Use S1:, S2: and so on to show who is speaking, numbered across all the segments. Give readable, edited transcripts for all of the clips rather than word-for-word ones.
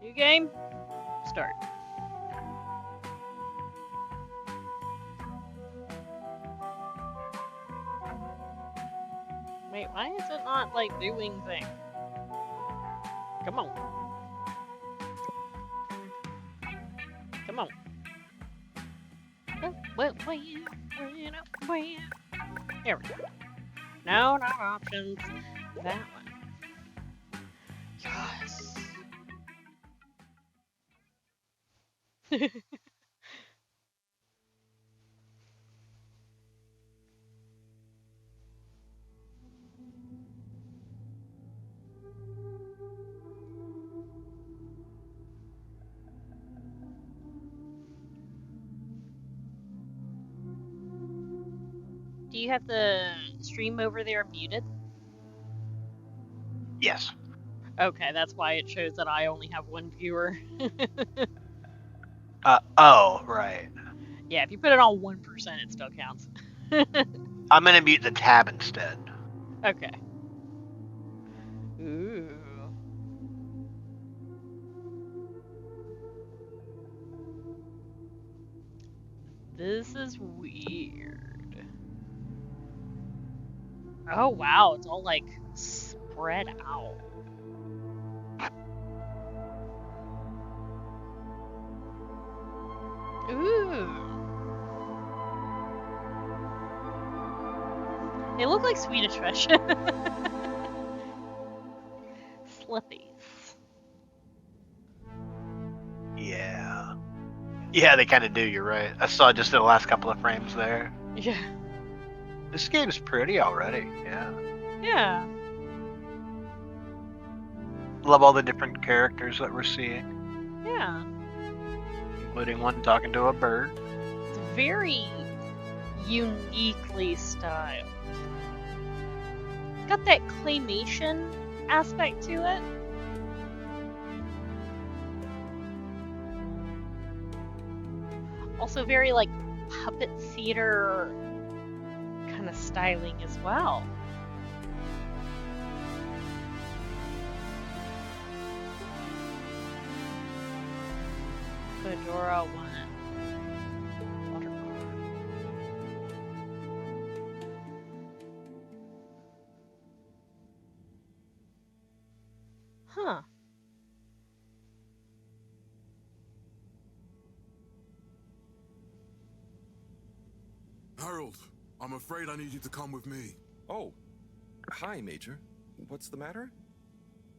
S1: New game? Start. Wait, why is it not, like, doing thing? Come on. Come on. Well, here we go. No, not options. That one. Yes. Do you have the stream over there muted?
S2: Yes.
S1: Okay, that's why it shows that I only have one viewer.
S2: Oh, right.
S1: Yeah, if you put it on 1%, it still counts.
S2: I'm gonna mute the tab instead.
S1: Okay. Ooh. This is weird. Oh wow, it's all like spread out. Ooh. They look like Swedish fish. Slippies.
S2: Yeah. Yeah, they kind of do, you're right. I saw just the last couple of frames there.
S1: Yeah.
S2: This game's pretty already, yeah.
S1: Yeah.
S2: Love all the different characters that we're seeing.
S1: Yeah.
S2: Including one talking to a bird.
S1: It's very uniquely styled. It's got that claymation aspect to it. Also very like puppet theater kind of styling as well. Fedora 1. Watercolor. Huh.
S3: Harold, I'm afraid I need you to come with me.
S4: Oh, hi, Major. What's the matter?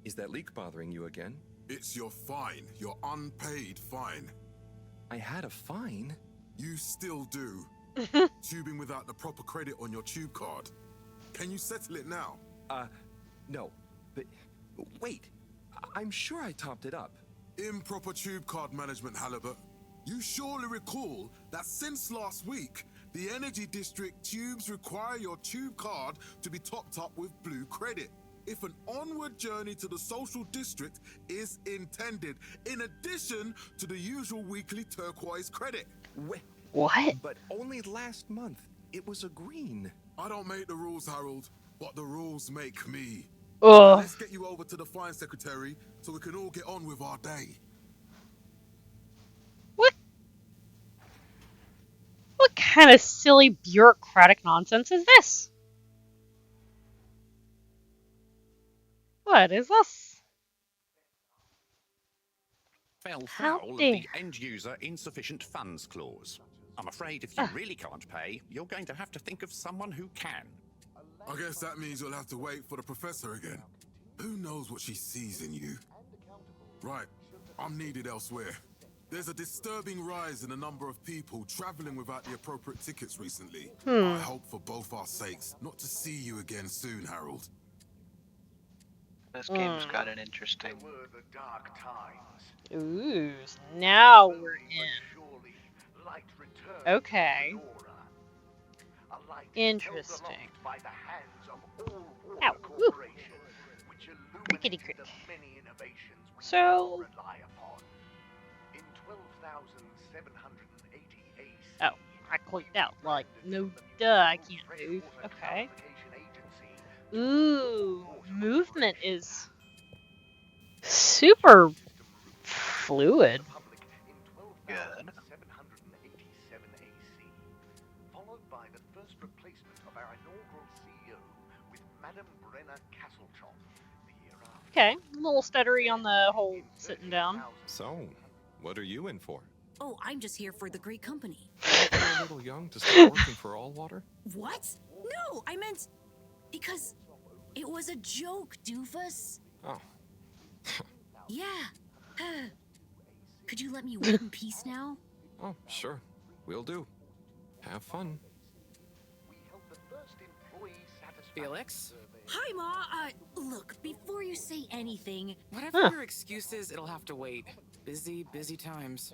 S4: Is that leak bothering you again?
S3: It's your fine, your unpaid fine.
S4: I had a fine?
S3: You still do. Tubing without the proper credit on your tube card. Can you settle it now?
S4: No. But wait, I'm sure I topped it up.
S3: Improper tube card management, Halibut. You surely recall that since last week, the Energy District tubes require your tube card to be topped up with blue credit if an onward journey to the social district is intended, in addition to the usual weekly turquoise credit.
S1: What?
S4: But only last month, it was a green.
S3: I don't make the rules, Harold, but the rules make me.
S1: Ugh.
S3: Let's get you over to the fine secretary so we can all get on with our day.
S1: What kind of silly bureaucratic nonsense is this? What is this?
S5: Fell
S1: How
S5: foul of
S1: dare-
S5: the end-user insufficient funds clause. I'm afraid if you really can't pay, you're going to have to think of someone who can.
S3: I guess that means you'll have to wait for the professor again. Who knows what she sees in you? Right, I'm needed elsewhere. There's a disturbing rise in the number of people traveling without the appropriate tickets recently. I hope for both our sakes not to see you again soon, Harold.
S2: This game's got an interesting.
S6: Were the dark times.
S1: Ooh, so now we're in.
S6: Surely light returned
S1: Okay.
S6: to Fedora. A light
S1: Interesting.
S6: held aloft by the hands of all
S1: Ow,
S6: water
S1: woo.
S6: corporations, which
S1: Crickety
S6: illuminated
S1: crick.
S6: the many innovations we
S1: So-
S6: now rely upon. In 12,780 AC.
S1: Oh, I clicked out. Like, no duh, I can't move. Okay. Ooh, movement is super Fluid.
S6: Republic in
S2: Good.
S6: 12,787 AC, followed by the first replacement of our inaugural CEO with Madame Brenna Castletop the year after.
S1: Okay, a little stuttery on the whole sitting down.
S4: So, what are you in for?
S7: Oh, I'm just here for the great company.
S4: You're a little young to start working for All Water?
S7: What? No, I meant because it was a joke, doofus.
S4: Oh,
S7: Yeah. Could you let me work in peace now?
S4: oh, sure. Will do. Have fun.
S6: We held the first employee satisfaction
S8: Felix?
S6: survey.
S7: Hi, Ma. Look, before you say anything,
S8: Whatever your excuse is, it'll have to wait. Busy, busy times.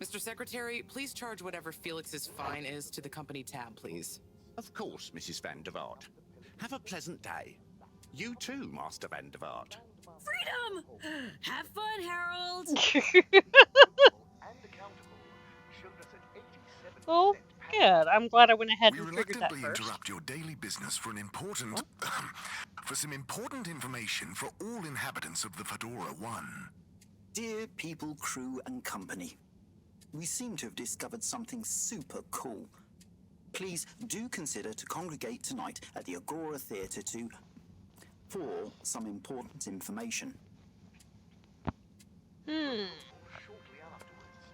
S8: Mr. Secretary, please charge whatever Felix's fine is to the company tab, please.
S5: Of course, Mrs. Van der Vaart. Have a pleasant day. You too, Master Van der Vaart.
S7: freedom! Have fun, Harold!
S6: And accountable showed us at 87%.
S1: Oh, good. I'm glad I went ahead
S3: We
S1: and figured that
S3: reluctantly
S1: first.
S3: interrupt your daily business for an important, for some important information for all inhabitants of the Fedora 1.
S9: Dear people, crew, and company, we seem to have discovered something super cool. Please do consider to congregate tonight at the Agora Theatre for some important information.
S6: Shortly afterwards,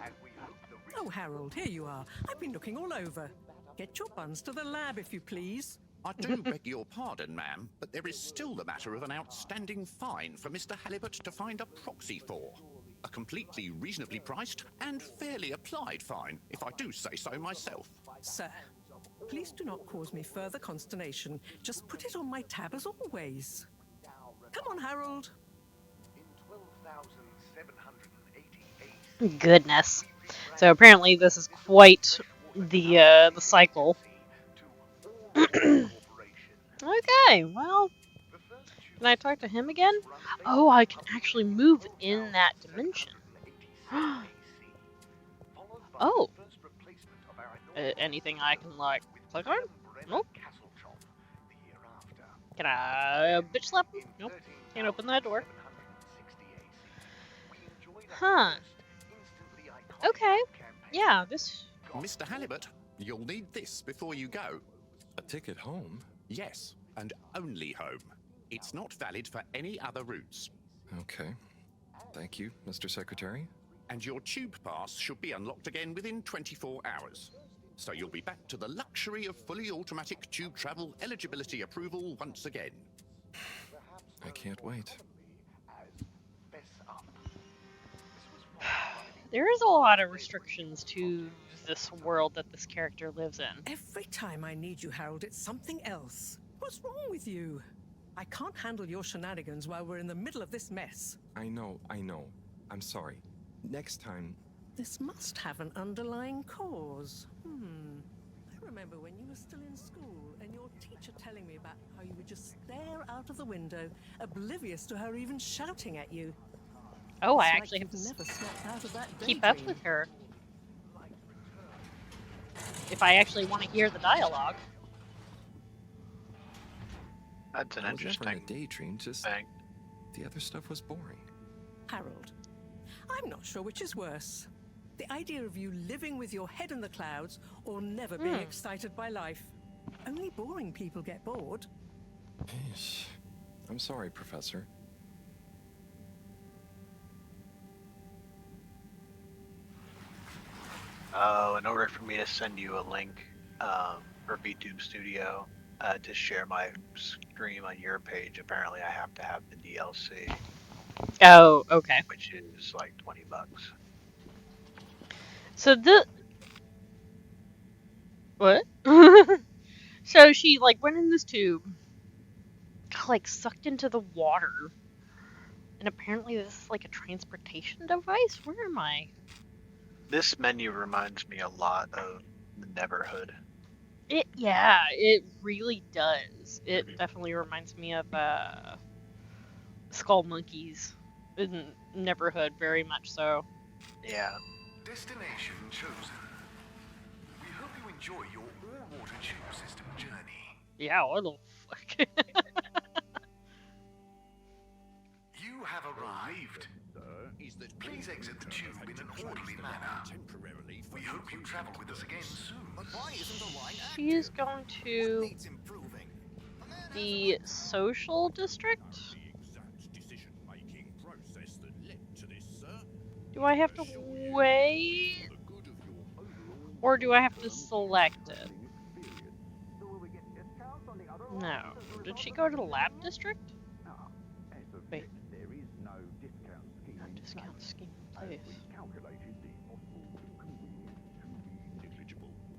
S6: and we hope the
S10: Oh, Harold, here you are. I've been looking all over. Get your buns to the lab, if you please.
S5: I do beg your pardon, ma'am, but there is still the matter of an outstanding fine for Mr. Halibut to find a proxy for. A completely reasonably priced and fairly applied fine, if I do say so myself.
S10: Sir, please do not cause me further consternation. Just put it on my tab as always. Come on, Harold.
S6: in 12,788
S1: Goodness. So apparently this is quite the cycle. Okay, well, can I talk to him again? Oh, I can actually move in that dimension. Oh. Anything I can, like, click on? Nope. Can I bitch slap him? Nope. Can't open that door. Huh. Okay. Yeah, this...
S5: Mr. Halibut, you'll need this before you go.
S4: A ticket home?
S5: Yes, and only home. It's not valid for any other routes.
S4: Okay. Thank you, Mr. Secretary.
S5: And your tube pass should be unlocked again within 24 hours. So you'll be back to the luxury of fully automatic tube travel eligibility approval once again.
S4: I can't wait.
S1: There is a lot of restrictions to this world that this character lives in.
S10: Every time I need you, Harold, it's something else. What's wrong with you? I can't handle your shenanigans while we're in the middle of this mess.
S4: I know. I'm sorry. Next time...
S10: This must have an underlying cause. I remember when you were still in school and your teacher telling me about how you would just stare out of the window, oblivious to her even shouting at you.
S1: Oh, I
S10: It's like
S1: actually have
S10: you've
S1: to
S10: never snapped out of that
S1: keep up
S10: daydream.
S1: with her. If I actually want to hear the dialogue.
S2: That's an
S4: I was never in
S2: interesting
S4: a daydream, just
S2: thing.
S4: the other stuff was boring.
S10: Harold, I'm not sure which is worse. The idea of you living with your head in the clouds or never being excited by life. Only boring people get bored.
S4: Eesh. I'm sorry, Professor.
S2: Oh, in order for me to send you a link for VTube Studio to share my stream on your page, apparently I have to have the DLC,
S1: Oh, okay.
S2: which is like $20.
S1: So the... What? So she, like, went in this tube, got, like, sucked into the water, and apparently this is, like, a transportation device? Where am I?
S2: This menu reminds me a lot of the Neverhood.
S1: Yeah, it really does. It definitely reminds me of Skull Monkeys in Neverhood, very much so.
S2: Yeah.
S3: Destination chosen. We hope you enjoy your all-water tube system journey.
S1: Yeah, what the fuck?
S3: You have arrived.
S5: Is that
S3: Please
S6: Please exit the tube in an orderly manner. We hope you travel with us again soon.
S11: But why isn't the line active?
S1: She's going to
S11: What needs improving? A man has
S1: the social district. Do I have to wait? Or do I have to select it? No. Did she go to the lab district? Wait. No discount scheme in place.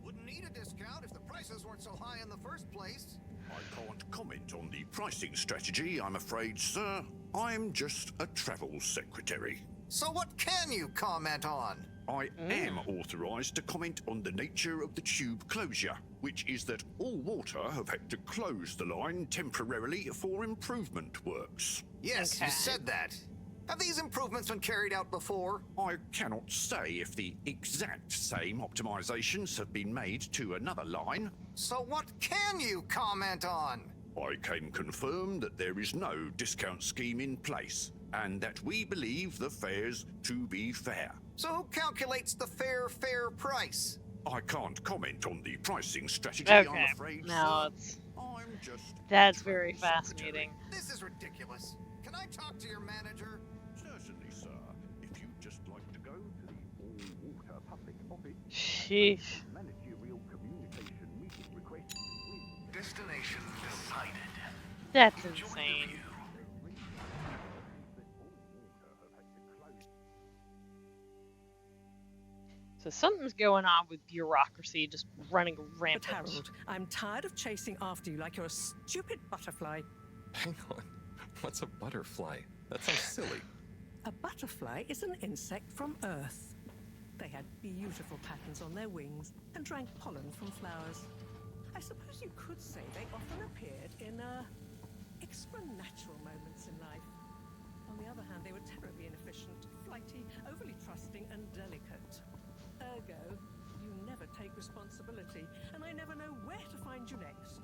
S11: Wouldn't need a discount if the prices weren't so high in the first place.
S5: I can't comment on the pricing strategy, I'm afraid, sir. I'm just a travel secretary.
S11: So what can you comment on?
S5: I am authorised to comment on the nature of the tube closure, which is that all water have had to close the line temporarily for improvement works.
S11: Yes,
S1: Okay.
S11: you said that. Have these improvements been carried out before?
S5: I cannot say if the exact same optimisations have been made to another line.
S11: So what can you comment on?
S5: I can confirm that there is no discount scheme in place, and that we believe the fares to be fair.
S11: So who calculates the fair price?
S5: I can't comment on the pricing strategy,
S1: Okay.
S5: I'm afraid,
S1: Now
S5: sir. I'm just
S1: that's
S5: a
S1: very
S5: travel secretary.
S1: fascinating.
S11: This is ridiculous. Can I talk to your manager?
S5: Certainly, sir. If you'd just like to go to the all-water public office,
S1: Sheesh.
S5: managerial communication meeting request.
S6: Destination decided.
S1: That's
S6: Enjoy the
S1: insane.
S6: view.
S1: So something's going on with bureaucracy just running
S10: But
S1: rampant.
S10: Harold, I'm tired of chasing after you like you're a stupid butterfly.
S4: Hang on. What's a butterfly? That sounds silly.
S10: A butterfly is an insect from Earth. They had beautiful patterns on their wings and drank pollen from flowers. I suppose you could say they often appeared in extra natural moments in life. On the other hand, they were terribly inefficient, flighty, overly trusting, and delicate. Ergo, you never take responsibility, and I never know where to find you next.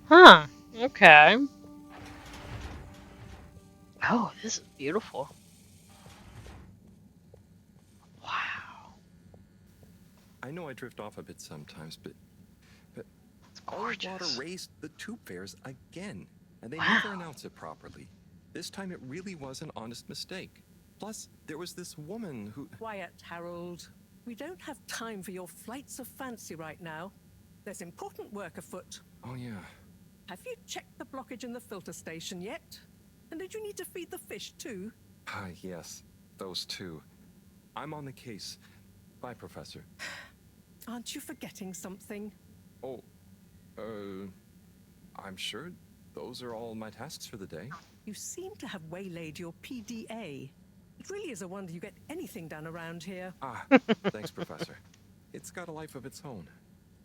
S1: Huh. Okay. Oh, this is beautiful. Wow.
S4: I know I drift off a bit sometimes, but
S1: It's
S4: all water
S1: gorgeous.
S4: raised the tube fares again, and they
S1: Wow.
S4: never announce it properly. This time it really was an honest mistake. Plus, there was this woman who...
S10: Quiet, Harold. We don't have time for your flights of fancy right now. There's important work afoot.
S4: Oh, yeah.
S10: Have you checked the blockage in the filter station yet? And did you need to feed the fish too?
S4: Ah, yes. Those two. I'm on the case. Bye, Professor.
S10: Aren't you forgetting something?
S4: Oh, I'm sure those are all my tasks for the day.
S10: You seem to have waylaid your PDA. It really is a wonder you get anything done around here.
S4: Ah, thanks, Professor. It's got a life of its own.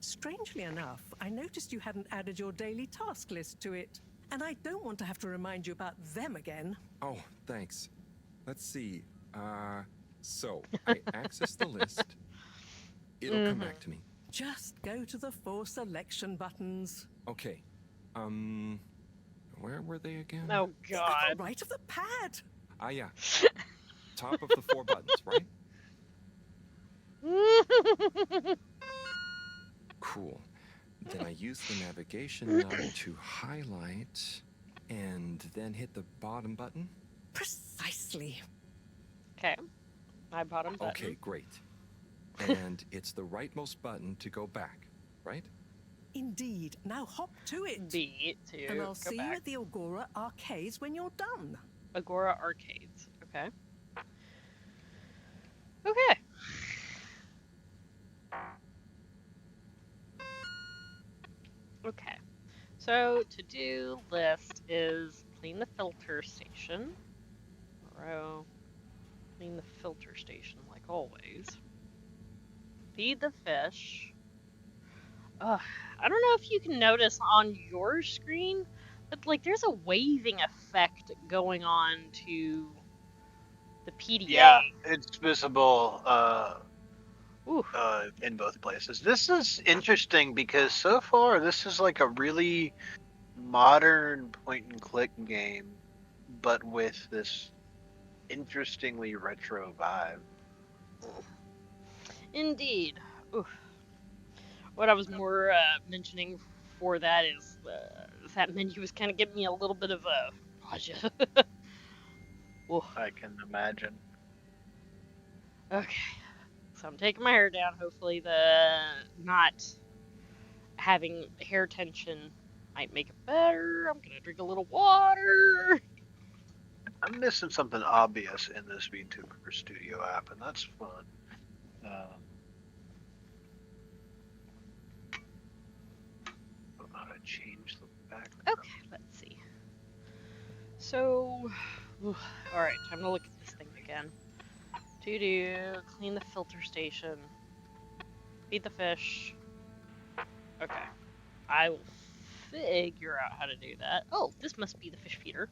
S10: Strangely enough, I noticed you hadn't added your daily task list to it. And I don't want to have to remind you about them again.
S4: Oh, thanks. Let's see. So I access the list. It'll come back to me.
S10: Just go to the 4 selection buttons.
S4: Okay. Where were they again?
S1: Oh
S10: At the
S1: God.
S10: right of the pad.
S4: Ah, yeah. Top of the 4 buttons, right? Cool. Then I use the navigation node to highlight and then hit the bottom button.
S10: Precisely.
S1: Okay. My bottom button.
S4: Okay, great. And it's the rightmost button to go back, right?
S10: Indeed. Now hop to it.
S1: B to
S10: And I'll
S1: go
S10: see you
S1: back.
S10: at the Agora Arcades when you're done.
S1: Agora Arcades. Okay. Okay. Okay. So to-do list is clean the filter station. Row. Clean the filter station like always. Feed the fish. Ugh, I don't know if you can notice on your screen, but like there's a waving effect going on to the PDA.
S2: Yeah, it's visible
S1: Ooh.
S2: in both places. This is interesting because so far this is like a really modern point and click game but with this interestingly retro vibe.
S1: Indeed. Oof. What I was more mentioning for that is that menu was kind of giving me a little bit of a nausea. Oof.
S2: I can imagine.
S1: Okay, so I'm taking my hair down. Hopefully, the not having hair tension might make it better. I'm gonna drink a little water.
S2: I'm missing something obvious in this VTuber Studio app, and that's fun. I don't know how to change the background.
S1: Okay, let's see. So, all right, time to look at this thing again. Clean the filter station. Feed the fish. Okay, I will figure out how to do that. Oh, this must be the fish feeder.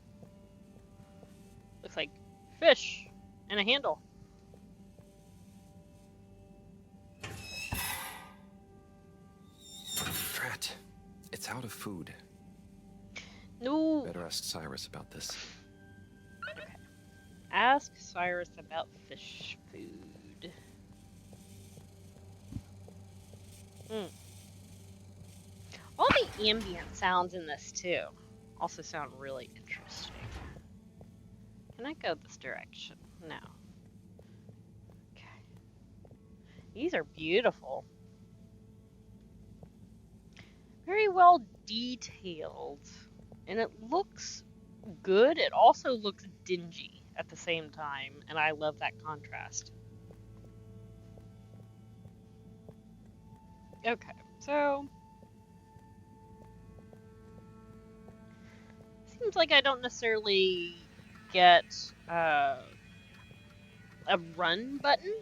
S1: Looks like fish and a handle.
S4: Drat. It's out of food.
S1: No.
S4: Better ask Cyrus about this.
S1: Okay. Ask Cyrus about fish food. All the ambient sounds in this too also sound really interesting. Can I go this direction? No. Okay. These are beautiful. Very well detailed. And it looks good. It also looks dingy at the same time. And I love that contrast. Okay, so seems like I don't necessarily get a run button.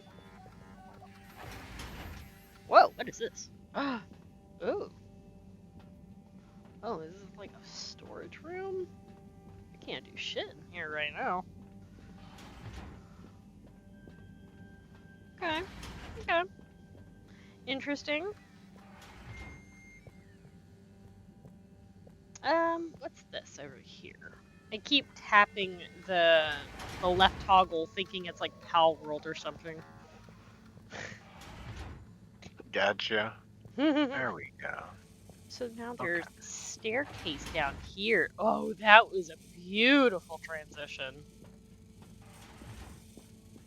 S1: Whoa, what is this? Oh. Oh, this is like a storage room? I can't do shit in here right now. Okay. Interesting. What's this over here? I keep tapping the left toggle thinking it's like Pal World or something.
S2: Gotcha. There we go.
S1: So now there's a staircase down here. Oh, that was a beautiful transition.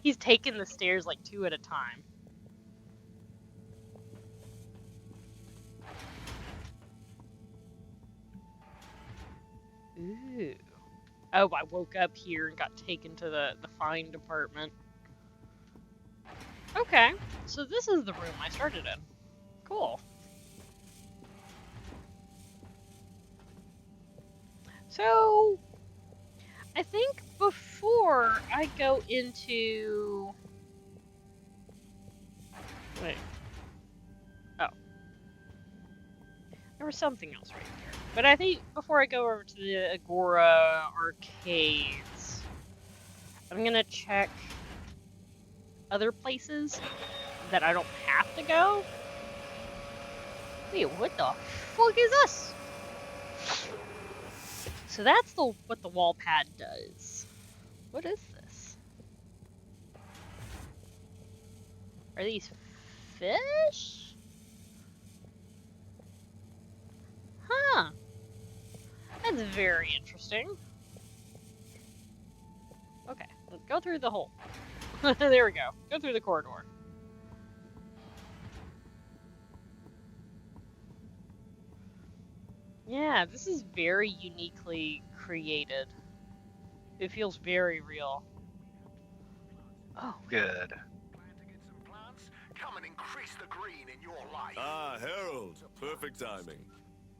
S1: He's taking the stairs like 2 at a time. Ooh. Oh, I woke up here and got taken to the fine department. Okay, so this is the room I started in. Cool. So, I think before I go into... Wait. Oh. There was something else right there. But I think before I go over to the Agora arcades, I'm gonna check other places that I don't have to go. Wait, what the fuck is this? So that's what the wall pad does. What is this? Are these fish? Huh. That's very interesting. Okay, let's go through the hole. There we go. Go through the corridor. Yeah, this is very uniquely created. It feels very real. Oh.
S2: Good.
S6: Come and increase the green in your life.
S12: Ah, Harold. Perfect timing.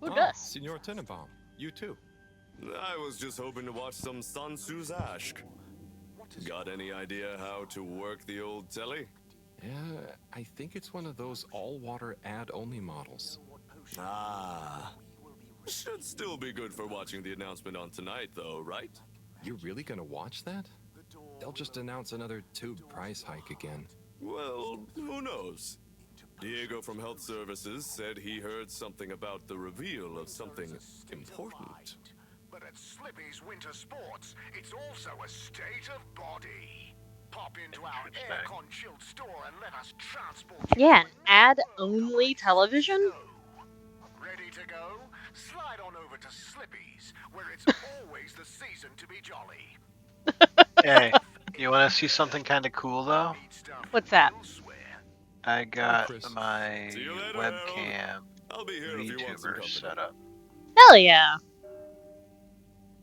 S1: Who does?
S4: Senor Tenenbaum. You too.
S12: I was just hoping to watch some Sansu's Ashk. Got any idea how to work the old telly?
S4: Yeah, I think it's one of those all-water ad-only models.
S12: Ah. Should still be good for watching the announcement on tonight, though, right?
S4: You're really gonna watch that? They'll just announce another tube price hike again.
S12: Well, who knows? Diego from Health Services said he heard something about the reveal of something important.
S6: at Slippy's Winter Sports, it's also a state of body. Pop into our aircon chilled store and let us transport you
S1: Yeah,
S6: to
S1: an
S6: another
S1: ad-only
S6: world of ice
S1: television?
S6: and snow. Ready to go? Slide on over to Slippy's, where it's always the season to be jolly.
S2: Hey, you want to see something kind of cool though?
S1: What's that?
S2: I got
S12: Chris.
S2: my
S12: See you later,
S2: webcam
S12: I'll be here if you want some
S2: VTuber
S12: company.
S2: set up.
S1: Hell yeah.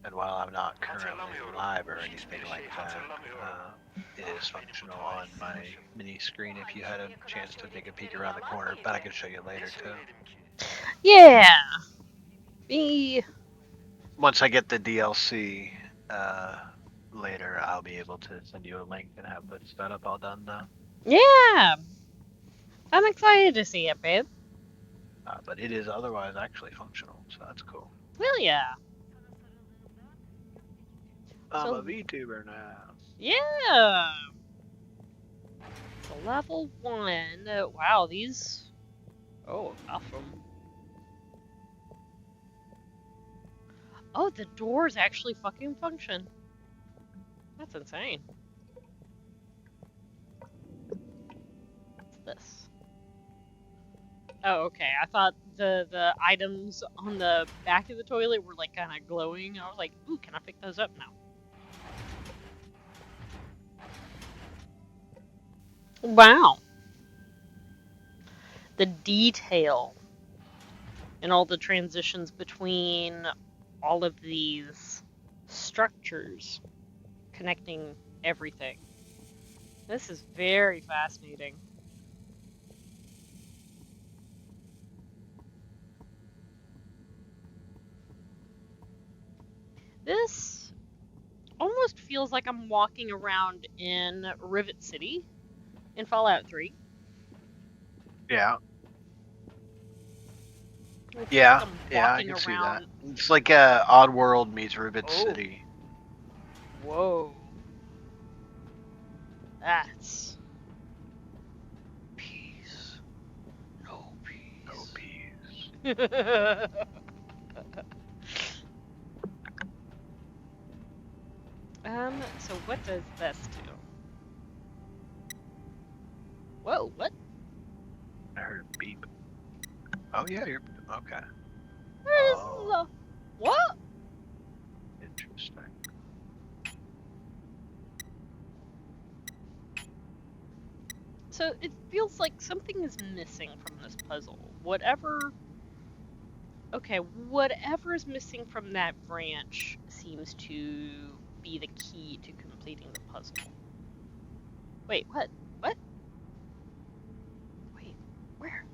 S2: And while I'm not currently live or anything like that, it is functional on my mini screen if you had a chance to take a peek around the corner, but I can show you later too.
S1: Yeah. Me.
S2: Once I get the DLC later, I'll be able to send you a link and have the setup all done though.
S1: Yeah. I'm excited to see it, babe.
S2: But it is otherwise actually functional, so that's cool.
S1: Hell yeah.
S2: I'm
S1: So-
S2: a VTuber now.
S1: Yeah. So level 1. Wow, these. Oh, awesome. Oh, the doors actually fucking function. That's insane. What's this? Oh, okay. I thought the items on the back of the toilet were like kind of glowing. I was like, ooh, can I pick those up now? Wow. The detail and all the transitions between all of these structures connecting everything. This is very fascinating. This almost feels like I'm walking around in Rivet City in Fallout 3.
S2: Yeah.
S1: It feels
S2: Yeah,
S1: like I'm
S2: yeah, I
S1: walking
S2: can see that.
S1: around.
S2: It's like Oddworld meets Rivet
S1: Oh.
S2: City.
S1: Whoa. That's peace. No peace.
S2: No peace.
S1: So what does this do? Whoa, what?
S2: I heard a beep. Oh yeah, you're okay.
S1: What is
S2: Oh.
S1: the... What?
S2: Interesting.
S1: So it feels like something is missing from this puzzle. Whatever... Okay, whatever is missing from that branch seems to be the key to completing the puzzle. Wait, what? What? Wait, where?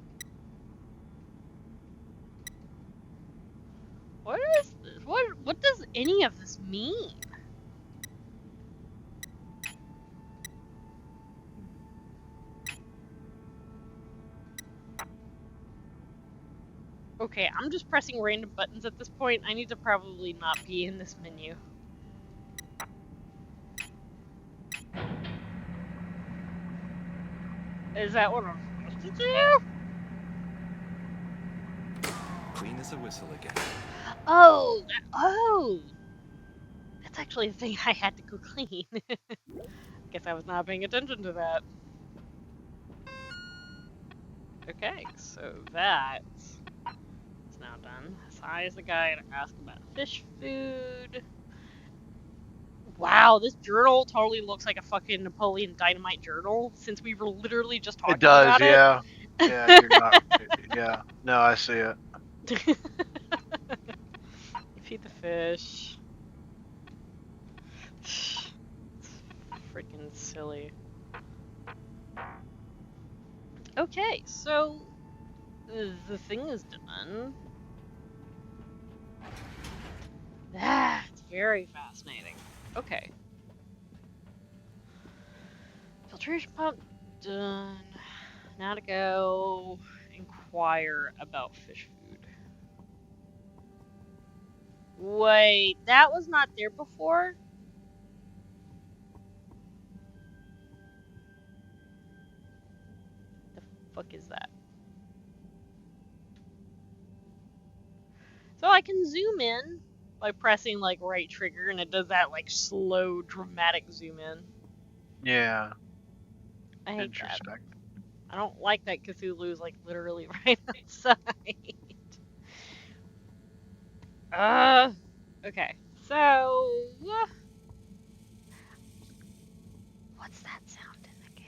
S1: What is this? What does any of this mean? Okay, I'm just pressing random buttons at this point. I need to probably not be in this menu. Is that what I'm supposed to do?
S4: Clean as a whistle again.
S1: Oh! That's actually the thing I had to go clean. Guess I was not paying attention to that. Okay, so that's now done. Sai is the guy to ask about fish food. Wow, this journal totally looks like a fucking Napoleon Dynamite journal, since we were literally just talking
S2: It does,
S1: about
S2: yeah. Yeah, you're not. Yeah, no, I see it.
S1: it. Feed the fish. Freaking silly. Okay, so the thing is done. That's very fascinating. Okay. Filtration pump done. Now to go inquire about fish food. Wait, that was not there before? The fuck is that? So I can zoom in by pressing like right trigger, and it does that like slow, dramatic zoom in.
S2: Yeah.
S1: I hate that.
S2: Interesting.
S1: I don't like that Cthulhu's like literally right outside. Okay. So, what's that sound in the game?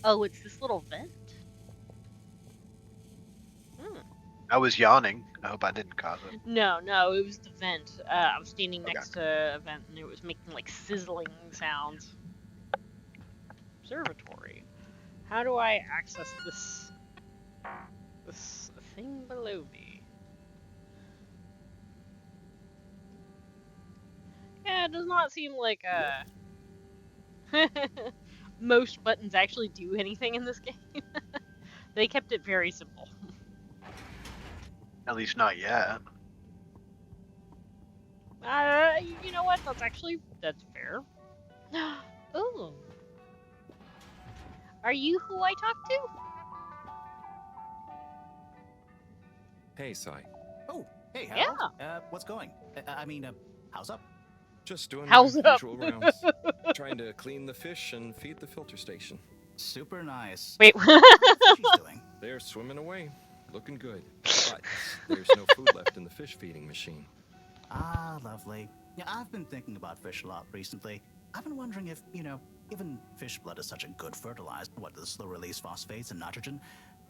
S1: Oh, it's this little vent.
S2: I was yawning. I hope I didn't cause it.
S1: No, it was the vent. I was standing next to a vent, and it was making like sizzling sounds. Observatory. How do I access this thing below me? Yeah, it does not seem like most buttons actually do anything in this game. They kept it very simple.
S2: At least not yet.
S1: You know what? That's fair. Ooh. Are you who I talked to?
S4: Hey, Sai.
S13: Oh, hey, Harold. Yeah. What's going? How's up?
S4: Just doing
S1: How's
S4: the
S1: up?
S4: usual rounds. Trying to clean the fish and feed the filter station.
S13: Super nice.
S1: Wait.
S13: How are the fishies doing?
S4: They're swimming away. Looking good. But there's no food left in the fish feeding machine.
S13: Ah, lovely. Yeah, I've been thinking about fish a lot recently. I've been wondering if, given fish blood is such a good fertilizer, the slow-release phosphates and nitrogen,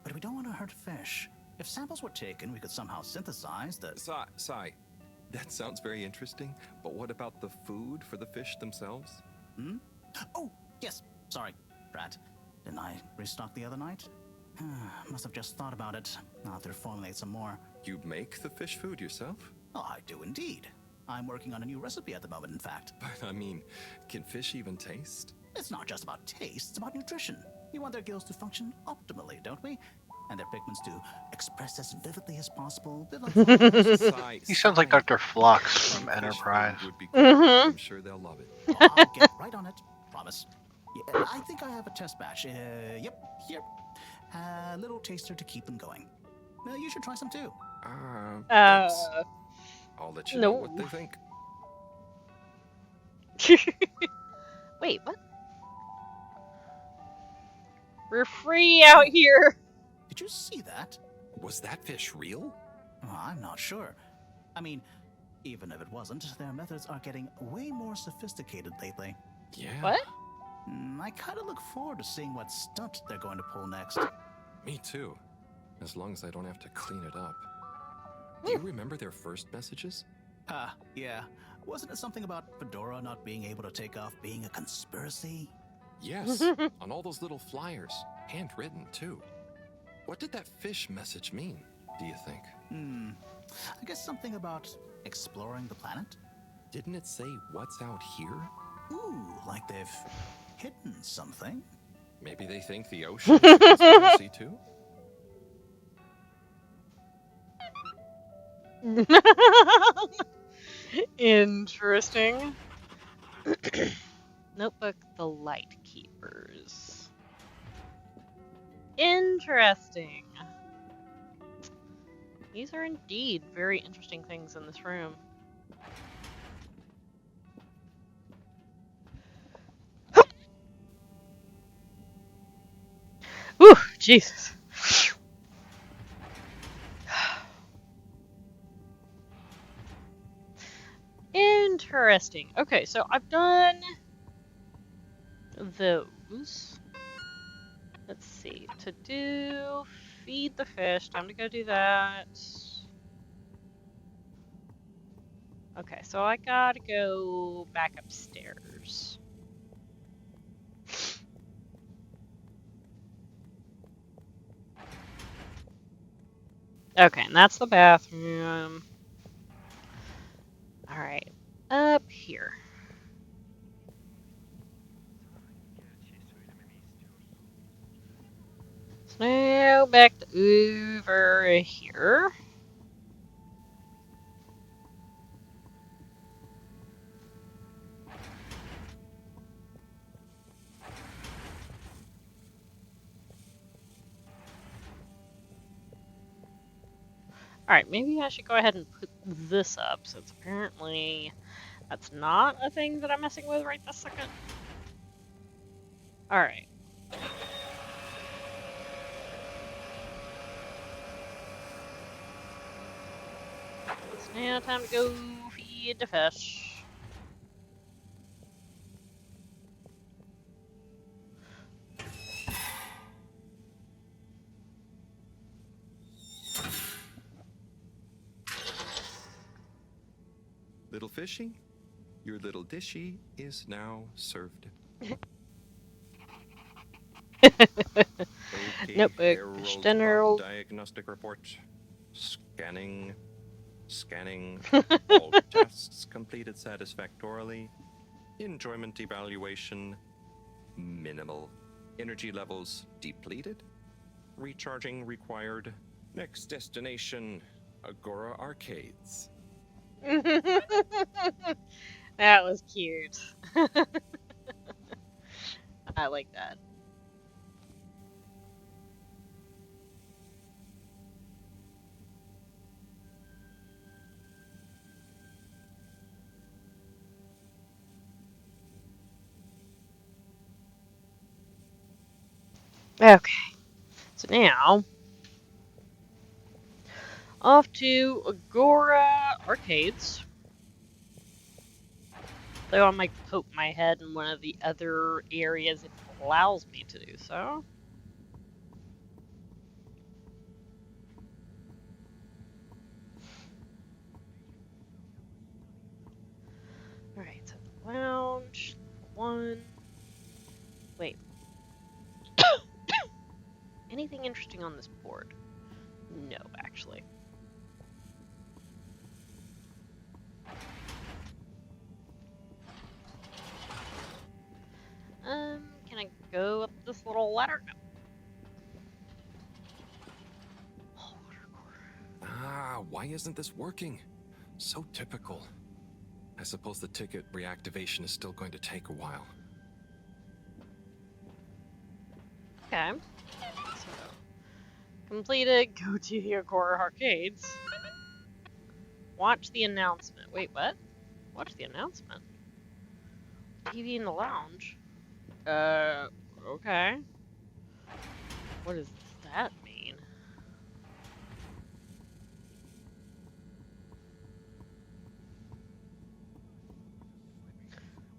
S13: but we don't want to hurt fish. If samples were taken, we could somehow synthesize the...
S4: Sai, that sounds very interesting, but what about the food for the fish themselves?
S13: Oh, yes. Sorry, Brad. Didn't I restock the other night? Must have just thought about it. I'll have to formulate some more.
S4: You make the fish food yourself?
S13: Oh, I do indeed. I'm working on a new recipe at the moment, in fact.
S4: But, can fish even taste?
S13: It's not just about taste, it's about nutrition. We want their gills to function optimally, don't we? And their pigments to express as vividly as possible.
S2: He sounds like Dr. Flux from Enterprise.
S4: Would be great. I'm sure they'll love it.
S13: Oh, I'll get right on it. Promise. Yeah, I think I have a test batch. Yep, here. A little taster to keep them going. You should try some too.
S4: Thanks. I'll let you know what they think.
S1: Wait, what? We're free out here.
S13: Did you see that?
S4: Was that fish real?
S13: I'm not sure. Even if it wasn't, their methods are getting way more sophisticated lately.
S4: Yeah.
S1: What?
S13: I kind of look forward to seeing what stunt they're going to pull next.
S4: Me too. As long as I don't have to clean it up. Do you remember their first messages?
S13: Yeah. Wasn't it something about Fedora not being able to take off being a conspiracy?
S4: Yes, on all those little flyers. Handwritten, too. What did that fish message mean, do you think?
S13: I guess something about exploring the planet?
S4: Didn't it say what's out here?
S13: Ooh, like they've hidden something.
S4: Maybe they think the ocean is a conspiracy, too?
S1: Interesting. Notebook, the Light Keepers. Interesting. These are indeed very interesting things in this room. Whew, Jesus. Interesting. Okay, so I've done those. Let's see. To do feed the fish. Time to go do that. Okay, so I gotta go back upstairs. Okay, and that's the bathroom. Alright, up here. So now back to over here. Alright, maybe I should go ahead and put this up, since apparently that's not a thing that I'm messing with right this second. Alright. It's now time to go feed the fish.
S4: Little fishy, your little dishy is now served. Okay,
S1: Notebook,
S4: Harold
S1: fish dinner.
S4: diagnostic report. Scanning. All tasks completed satisfactorily. Enjoyment evaluation minimal. Energy levels depleted. Recharging required. Next destination, Agora Arcades.
S1: That was cute. I like that. Okay, so now off to Agora Arcades. Though I might poke my head in one of the other areas if it allows me to do so. Alright, so lounge, one. Wait. Anything interesting on this board? No, actually. Can I go up this little ladder? No.
S4: Ah, why isn't this working? So typical. I suppose the ticket reactivation is still going to take a while.
S1: Okay. So, completed. Go to the Agora Arcades. Watch the announcement. Wait, what? Watch the announcement? TV in the lounge? Okay. What does that mean?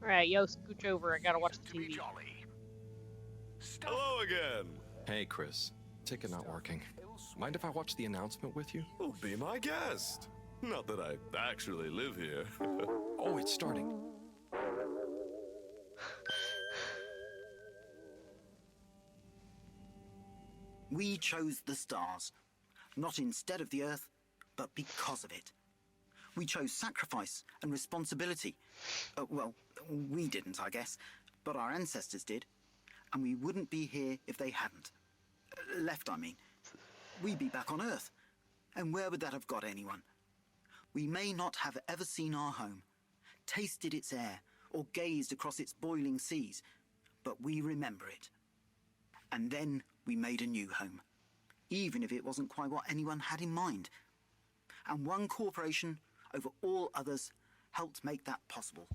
S1: Alright, yo, scooch over. I gotta watch the TV.
S12: Hello again.
S4: Hey, Chris. Ticket not working. Mind if I watch the announcement with you?
S12: Oh, be my guest. Not that I actually live here.
S4: Oh, it's starting.
S9: We chose the stars, not instead of the Earth, but because of it. We chose sacrifice and responsibility. Well, we didn't, I guess, but our ancestors did, and we wouldn't be here if they hadn't. Left, I mean. We'd be back on Earth, and where would that have got anyone? We may not have ever seen our home, tasted its air, or gazed across its boiling seas, but we remember it. And then we made a new home, even if it wasn't quite what anyone had in mind. And one corporation over all others helped make that possible.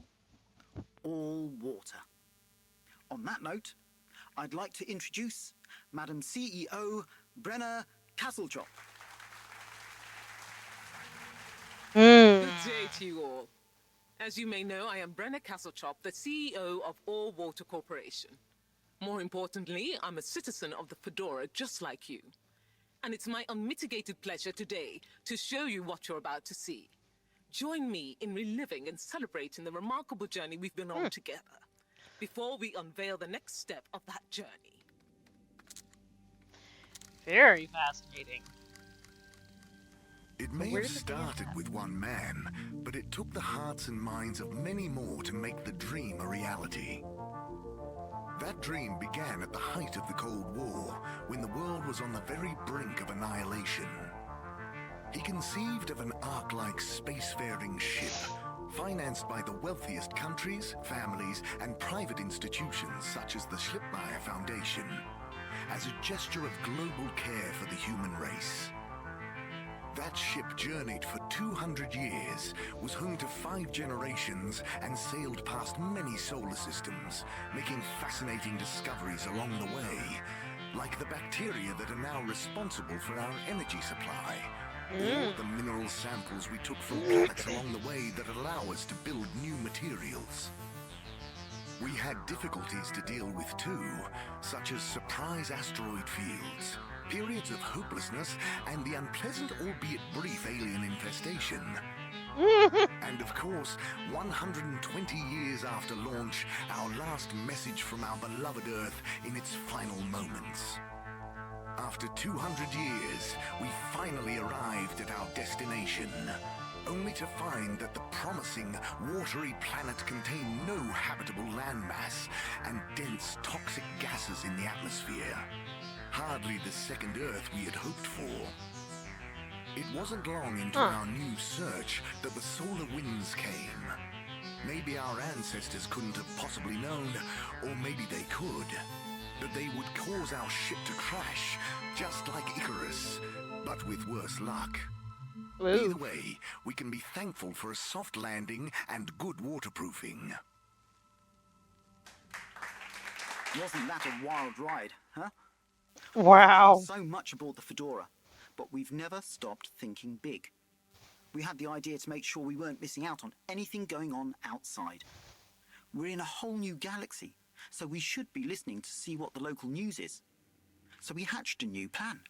S9: All water. On that note, I'd like to introduce Madam CEO Brenna Castletrop.
S8: Good day to you all. As you may know, I am Brenna Castletrop, the CEO of All Water Corporation. More importantly, I'm a citizen of the Fedora just like you. And it's my unmitigated pleasure today to show you what you're about to see. Join me in reliving and celebrating the remarkable journey we've been on together, before we unveil the next step of that journey.
S1: Very fascinating.
S6: It may have started with one man, but it took the hearts and minds of many more to make the dream a reality. That dream began at the height of the Cold War, when the world was on the very brink of annihilation. He conceived of an Ark-like spacefaring ship, financed by the wealthiest countries, families, and private institutions such as the Schlipmeyer Foundation, as a gesture of global care for the human race. That ship journeyed for 200 years, was home to 5 generations, and sailed past many solar systems, making fascinating discoveries along the way, like the bacteria that are now responsible for our energy supply, or the mineral samples we took from planets along the way that allow us to build new materials. We had difficulties to deal with too, such as surprise asteroid fields, periods of hopelessness, and the unpleasant albeit brief alien infestation. And of course, 120 years after launch, our last message from our beloved Earth in its final moments. After 200 years, we finally arrived at our destination, only to find that the promising, watery planet contained no habitable landmass and dense, toxic gases in the atmosphere. Hardly the second Earth we had hoped for. It wasn't long into our new search that the solar winds came. Maybe our ancestors couldn't have possibly known, or maybe they could, that they would cause our ship to crash, just like Icarus, but with worse luck. Either way, we can be thankful for a soft landing and good waterproofing.
S9: Wasn't that a wild ride, huh?
S1: Wow.
S9: So much aboard the Fedora, but we've never stopped thinking big. We had the idea to make sure we weren't missing out on anything going on outside. We're in a whole new galaxy, so we should be listening to see what the local news is. So we hatched a new plan.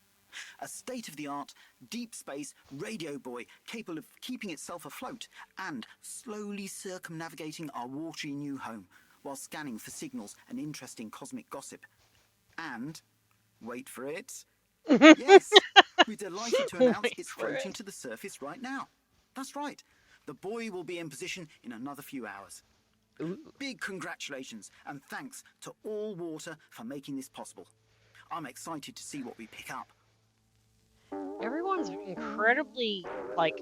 S9: A state-of-the-art, deep space radio buoy capable of keeping itself afloat and slowly circumnavigating our watery new home while scanning for signals and interesting cosmic gossip. And, wait for it, yes, we're delighted to announce it's floating to the surface right now. That's right, the buoy will be in position in another few hours. Big congratulations and thanks to All Water for making this possible. I'm excited to see what we pick up.
S1: Everyone's incredibly, like,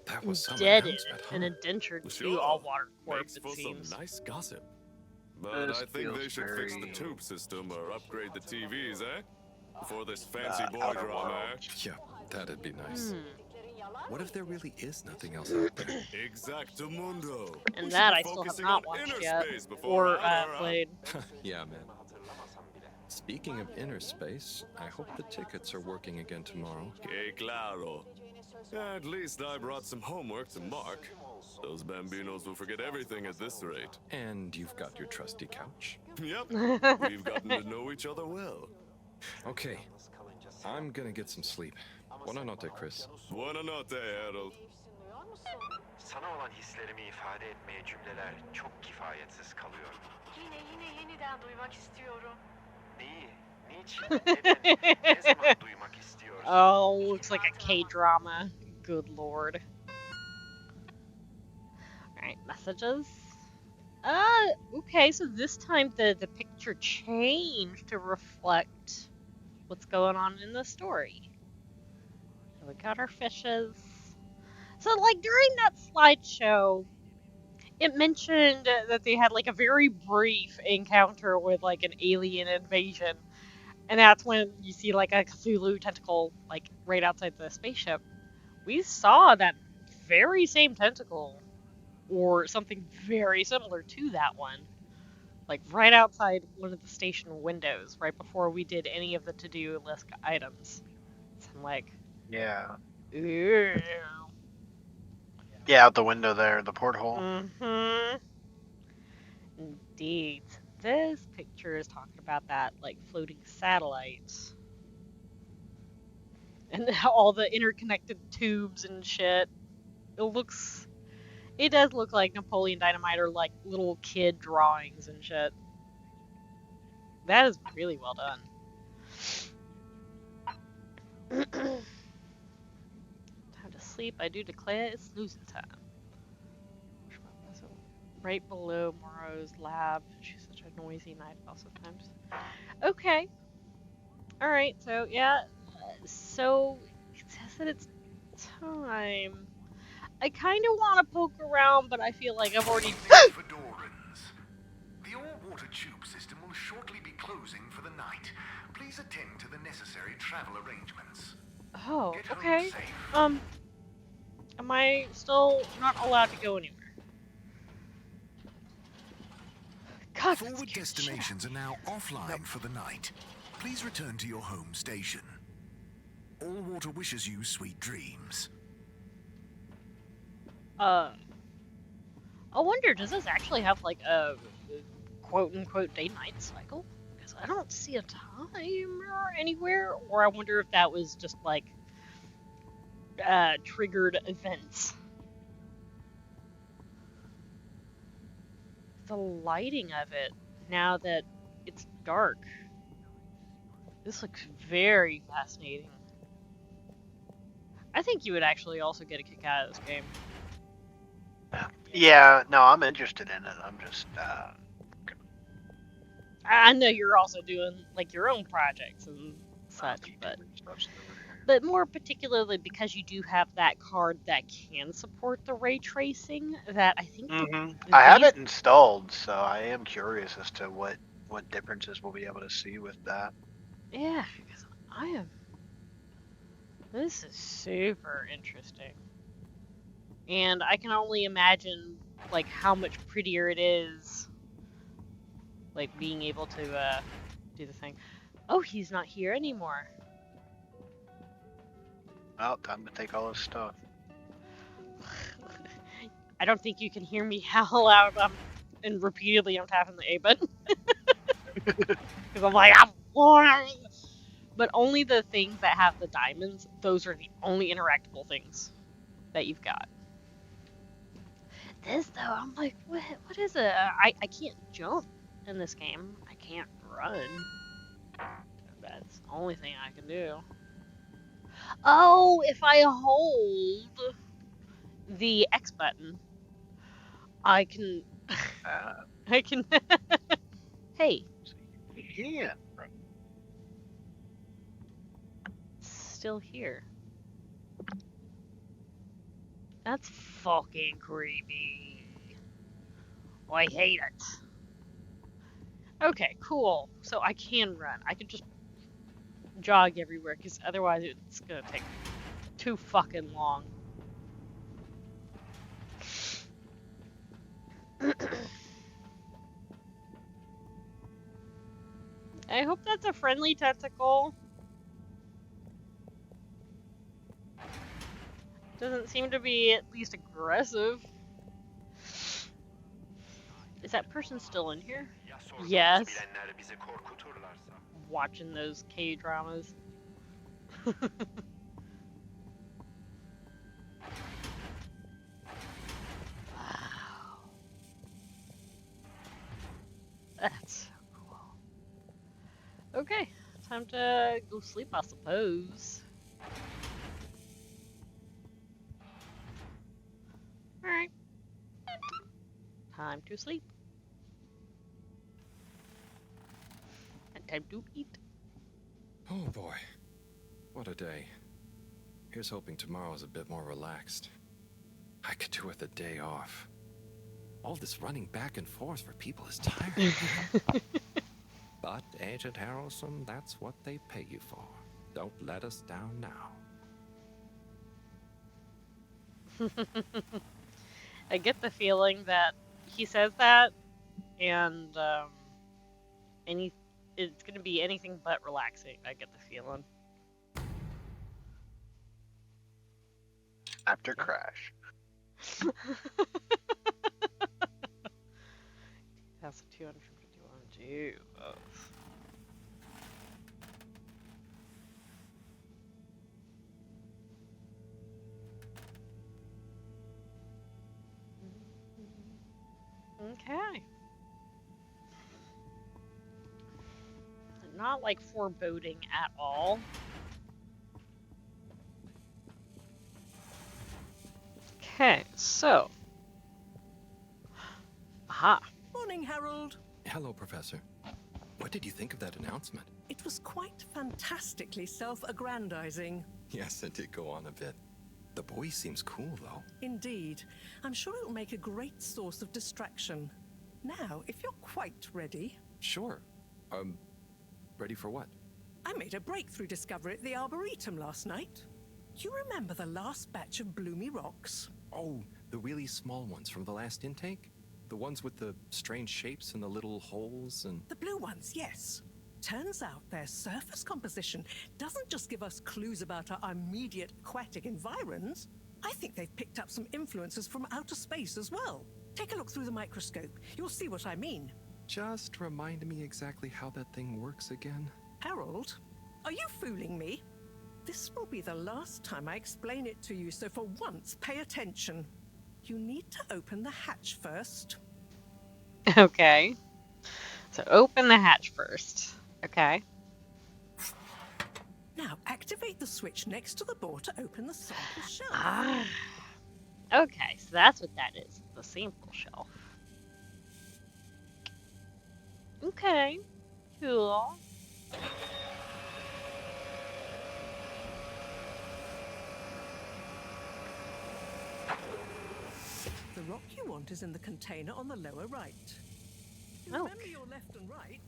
S4: That was some
S1: indebted
S4: announcement, huh?
S1: and indentured to
S12: Sure.
S1: All Water Corp,
S12: Makes
S1: it
S12: for
S1: seems.
S12: some nice gossip. But
S2: This
S12: I think they
S2: feels
S12: should fix the
S2: very,
S12: tube system or upgrade the TVs, eh? Before this fancy boy
S2: Outer
S12: drama, eh?
S2: Worlds.
S4: Yeah, that'd be nice. What if there really is nothing else out there?
S12: Exactamundo. We
S1: And
S12: should
S1: that
S12: be
S1: I still have
S12: focusing
S1: not
S12: on
S1: watched
S12: inner
S1: yet,
S12: space before
S1: or
S12: outer, huh?
S1: played.
S4: Yeah, man. Speaking of inner space, I hope the tickets are working again tomorrow.
S12: Que claro. At least I brought some homework to mark. Those bambinos will forget everything at this rate.
S4: And you've got your trusty couch.
S12: Yep, we've gotten to know each other well.
S4: Okay, I'm gonna get some sleep. Buona notte, Chris.
S12: Buona notte, Harold.
S14: Sana olan hislerimi ifade etmeye cümleler çok kifayetsiz kalıyor.
S7: Yine yeniden duymak istiyorum.
S14: Neyi? Niçin? Neden? Ne zaman duymak istiyorsun?
S1: Oh, looks like a K-drama. Good lord. Alright, messages. Okay, so this time the picture changed to reflect what's going on in the story. So we got our fishes. So, like, during that slideshow, it mentioned that they had, like, a very brief encounter with, like, an alien invasion. And that's when you see, like, a Cthulhu tentacle, like, right outside the spaceship. We saw that very same tentacle, or something very similar to that one, like, right outside one of the station windows, right before we did any of the to-do list items. So I'm like,
S2: Yeah.
S1: ew.
S2: Yeah, out the window there, the porthole.
S1: Mm-hmm. Indeed. This picture is talking about that, like, floating satellite. And all the interconnected tubes and shit. It does look like Napoleon Dynamite or, like, little kid drawings and shit. That is really well done. Time to sleep. I do declare it's snoozing time. So, right below Morrow's lab. She's such a noisy night owl sometimes. Okay. Alright, so, yeah. So, it says that it's time. I kind of want to poke around, but I feel like I've already...
S6: Fedorans. The all-water tube system will shortly be closing for the night. Please attend to the necessary travel arrangements.
S1: Oh, okay. Am I still not allowed to go anywhere? God,
S6: Forward destinations are now offline for the night. Please return to your home station. All Water wishes you sweet dreams.
S1: I wonder, does this actually have like a quote-unquote day-night cycle? Because I don't see a timer anywhere, or I wonder if that was just like triggered events. The lighting of it, now that it's dark, this looks very fascinating. I think you would actually also get a kick out of this game.
S2: Yeah, no, I'm interested in it. I'm just,
S1: I know you're also doing like your own projects and such, but more particularly because you do have that card that can support the ray tracing. That I think.
S2: I have it installed, so I am curious as to what differences we'll be able to see with that.
S1: Yeah, because I am. This is super interesting, and I can only imagine like how much prettier it is. Like being able to do the thing. Oh, he's not here anymore.
S2: Well, time to take all his stuff.
S1: I don't think you can hear me how loud and repeatedly I'm tapping the A button. Because I'm like, but only the things that have the diamonds, those are the only interactable things that you've got. This though, I'm like, what is it? I can't jump in this game. I can't run. That's the only thing I can do. Oh, if I hold the X button, I can. I can. Hey.
S2: Yeah.
S1: Still here. That's fucking creepy. I hate it. Okay, cool. So I can run. I could just jog everywhere, because otherwise it's gonna take too fucking long. I hope that's a friendly tentacle. Doesn't seem to be at least aggressive. Is that person still in here? Yes. Watching those K-dramas. Wow. That's so cool. Okay, time to go sleep, I suppose. Alright. Time to sleep. And time to eat.
S4: Oh boy. What a day. Here's hoping tomorrow's a bit more relaxed. I could do with a day off. All this running back and forth for people is tiring. But, Agent Harrelson, that's what they pay you for. Don't let us down now.
S1: I get the feeling that he says that, and it's gonna be anything but relaxing. I get the feeling.
S2: After Crash.
S1: That's 251 too. Both. Okay. Not like foreboding at all. Okay, so. Aha.
S10: Morning, Harold.
S4: Hello, Professor. What did you think of that announcement?
S10: It was quite fantastically self-aggrandizing.
S4: Yes, it did go on a bit. The boy seems cool, though.
S10: Indeed. I'm sure it'll make a great source of distraction. Now, if you're quite ready...
S4: Sure. Ready for what?
S10: I made a breakthrough discovery at the Arboretum last night. You remember the last batch of bloomy rocks?
S4: Oh, the really small ones from the last intake? The ones with the strange shapes and the little holes and...
S10: The blue ones, yes. Turns out their surface composition doesn't just give us clues about our immediate aquatic environs. I think they've picked up some influences from outer space as well. Take a look through the microscope. You'll see what I mean.
S4: Just remind me exactly how that thing works again.
S10: Harold, are you fooling me? This will be the last time I explain it to you, so for once, pay attention. You need to open the hatch first.
S1: Okay. So open the hatch first. Okay.
S10: Now activate the switch next to the board to open the sample shelf.
S1: Ah. Okay, so that's what that is. The sample shelf. Okay. Cool.
S10: The rock you want is in the container on the lower right. Remember your left and right.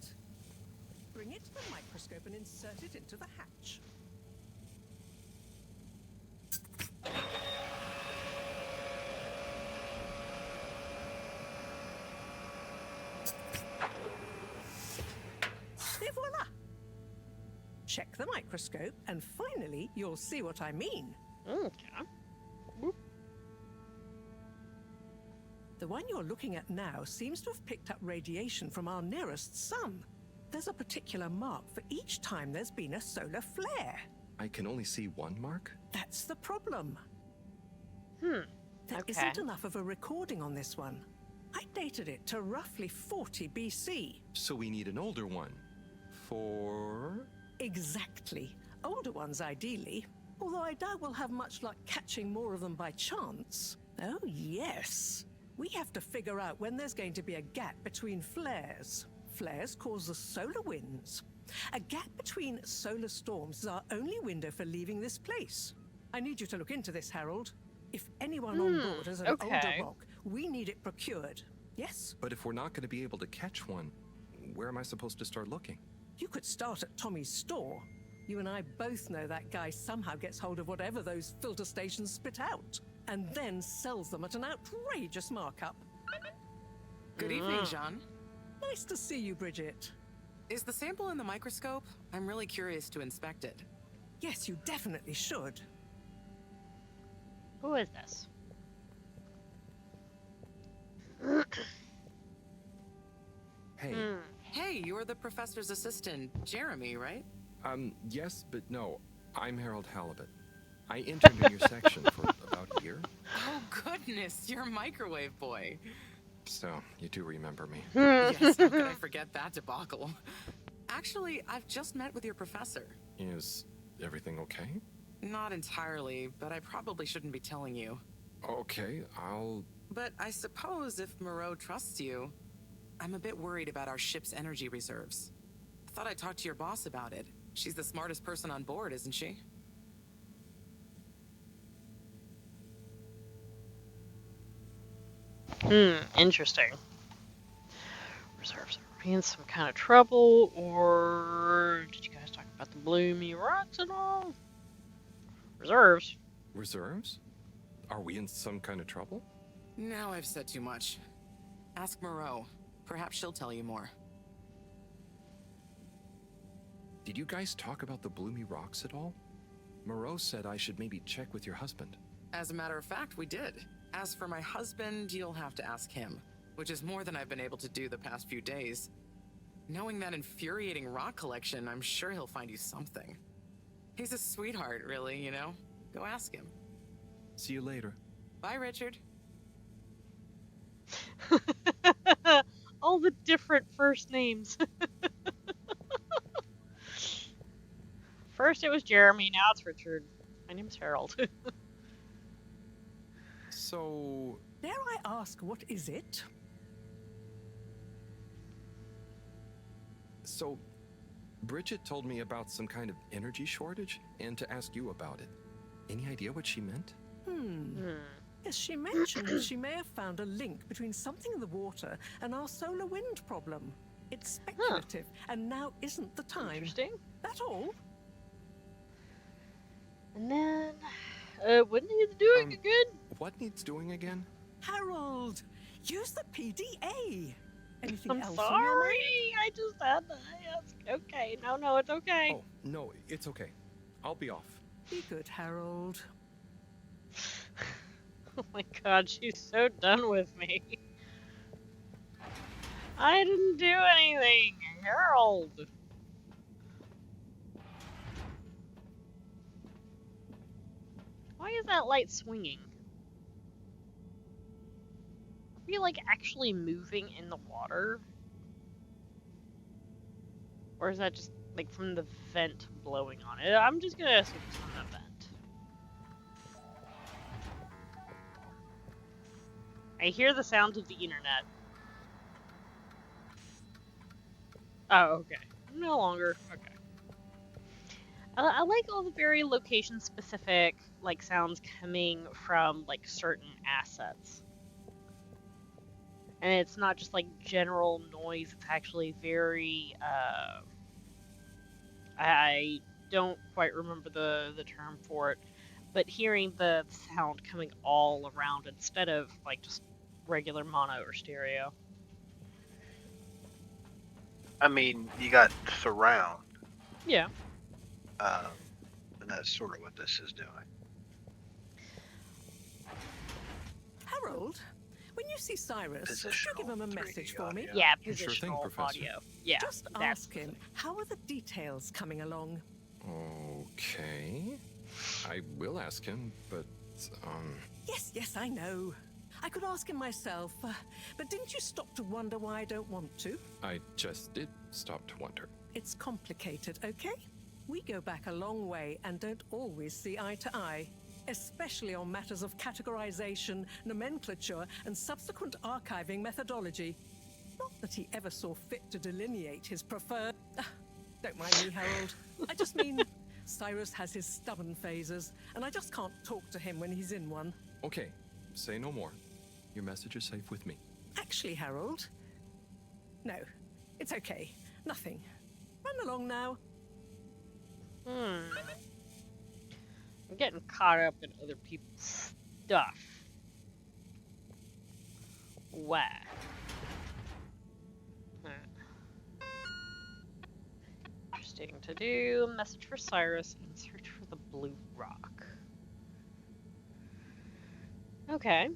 S10: Bring it to the microscope and insert it into the hatch. Et voila! Check the microscope and finally you'll see what I mean.
S1: Okay.
S10: The one you're looking at now seems to have picked up radiation from our nearest sun. There's a particular mark for each time there's been a solar flare.
S4: I can only see one mark?
S10: That's the problem.
S1: There
S10: There isn't enough of a recording on this one. I dated it to roughly 40 BC.
S4: So we need an older one. For...
S10: Exactly. Older ones, ideally. Although I doubt we'll have much luck catching more of them by chance. Oh, yes. We have to figure out when there's going to be a gap between flares. Flares cause the solar winds. A gap between solar storms is our only window for leaving this place. I need you to look into this, Harold. If anyone on board has an older rock, we need it procured. Yes?
S4: But if we're not going to be able to catch one, where am I supposed to start looking?
S10: You could start at Tommy's store. You and I both know that guy somehow gets hold of whatever those filter stations spit out, and then sells them at an outrageous markup.
S15: Good evening, Jean.
S10: Nice to see you, Bridget.
S15: Is the sample in the microscope? I'm really curious to inspect it.
S10: Yes, you definitely should.
S1: Who is this?
S4: Hey.
S15: Hey, you're the professor's assistant, Jeremy, right?
S4: Yes, but no. I'm Harold Halibut. I interned in your section for about a year.
S15: Oh, goodness, you're a microwave boy.
S4: So, you do remember me.
S15: Yes, how could I forget that debacle? Actually, I've just met with your professor.
S4: Is everything okay?
S15: Not entirely, but I probably shouldn't be telling you.
S4: Okay, I'll...
S15: But I suppose if Moreau trusts you, I'm a bit worried about our ship's energy reserves. I thought I'd talk to your boss about it. She's the smartest person on board, isn't she?
S1: Interesting. Reserves are in some kind of trouble, or did you guys talk about the bloomy rocks at all? Reserves?
S4: Reserves? Are we in some kind of trouble?
S15: Now I've said too much. Ask Moreau. Perhaps she'll tell you more.
S4: Did you guys talk about the bloomy rocks at all? Moreau said I should maybe check with your husband.
S15: As a matter of fact, we did. As for my husband, you'll have to ask him, which is more than I've been able to do the past few days. Knowing that infuriating rock collection, I'm sure he'll find you something. He's a sweetheart, really, you know? Go ask him.
S4: See you later.
S15: Bye, Richard.
S1: All the different first names. First it was Jeremy, now it's Richard. My name's Harold.
S4: So...
S10: Dare I ask, what is it?
S4: So, Bridget told me about some kind of energy shortage, and to ask you about it. Any idea what she meant?
S10: Yes, she mentioned that she may have found a link between something in the water and our solar wind problem. It's speculative, and now isn't the time.
S1: Interesting.
S10: That all?
S1: And then, what needs doing again?
S4: What needs doing again?
S10: Harold, use the PDA. Anything
S1: I'm
S10: else
S1: sorry.
S10: on your mind?
S1: I just had to ask. Okay, no, it's okay.
S4: Oh, no, it's okay. I'll be off.
S10: Be good, Harold.
S1: Oh my god, she's so done with me. I didn't do anything, Harold. Why is that light swinging? Are we like actually moving in the water? Or is that just like from the vent blowing on it? I'm just gonna assume it's from the vent. I hear the sounds of the internet. Oh, okay. No longer. Okay. I like all the very location-specific like sounds coming from like certain assets, and it's not just like general noise. It's actually very. I don't quite remember the term for it, but hearing the sound coming all around instead of like just regular mono or stereo.
S2: I mean, you got surround.
S1: Yeah.
S2: And that's sort of what this is doing.
S10: Harold, when you see Cyrus, could you give him a message for me?
S1: Yeah,
S4: Sure thing,
S1: positional
S4: Professor.
S1: audio. Yeah.
S10: Just ask him, how are the details coming along?
S4: Okay. I will ask him, but,
S10: Yes, I know. I could ask him myself, but didn't you stop to wonder why I don't want to?
S4: I just did stop to wonder.
S10: It's complicated, okay? We go back a long way and don't always see eye to eye, especially on matters of categorization, nomenclature, and subsequent archiving methodology. Not that he ever saw fit to delineate his preferred... Don't mind me, Harold. I just mean, Cyrus has his stubborn phases, and I just can't talk to him when he's in one.
S4: Okay, say no more. Your message is safe with me.
S10: Actually, Harold... No, it's okay. Nothing. Run along now.
S1: I'm getting caught up in other people's stuff. Why? Interesting to do. Message for Cyrus and search for the blue rock. Okay.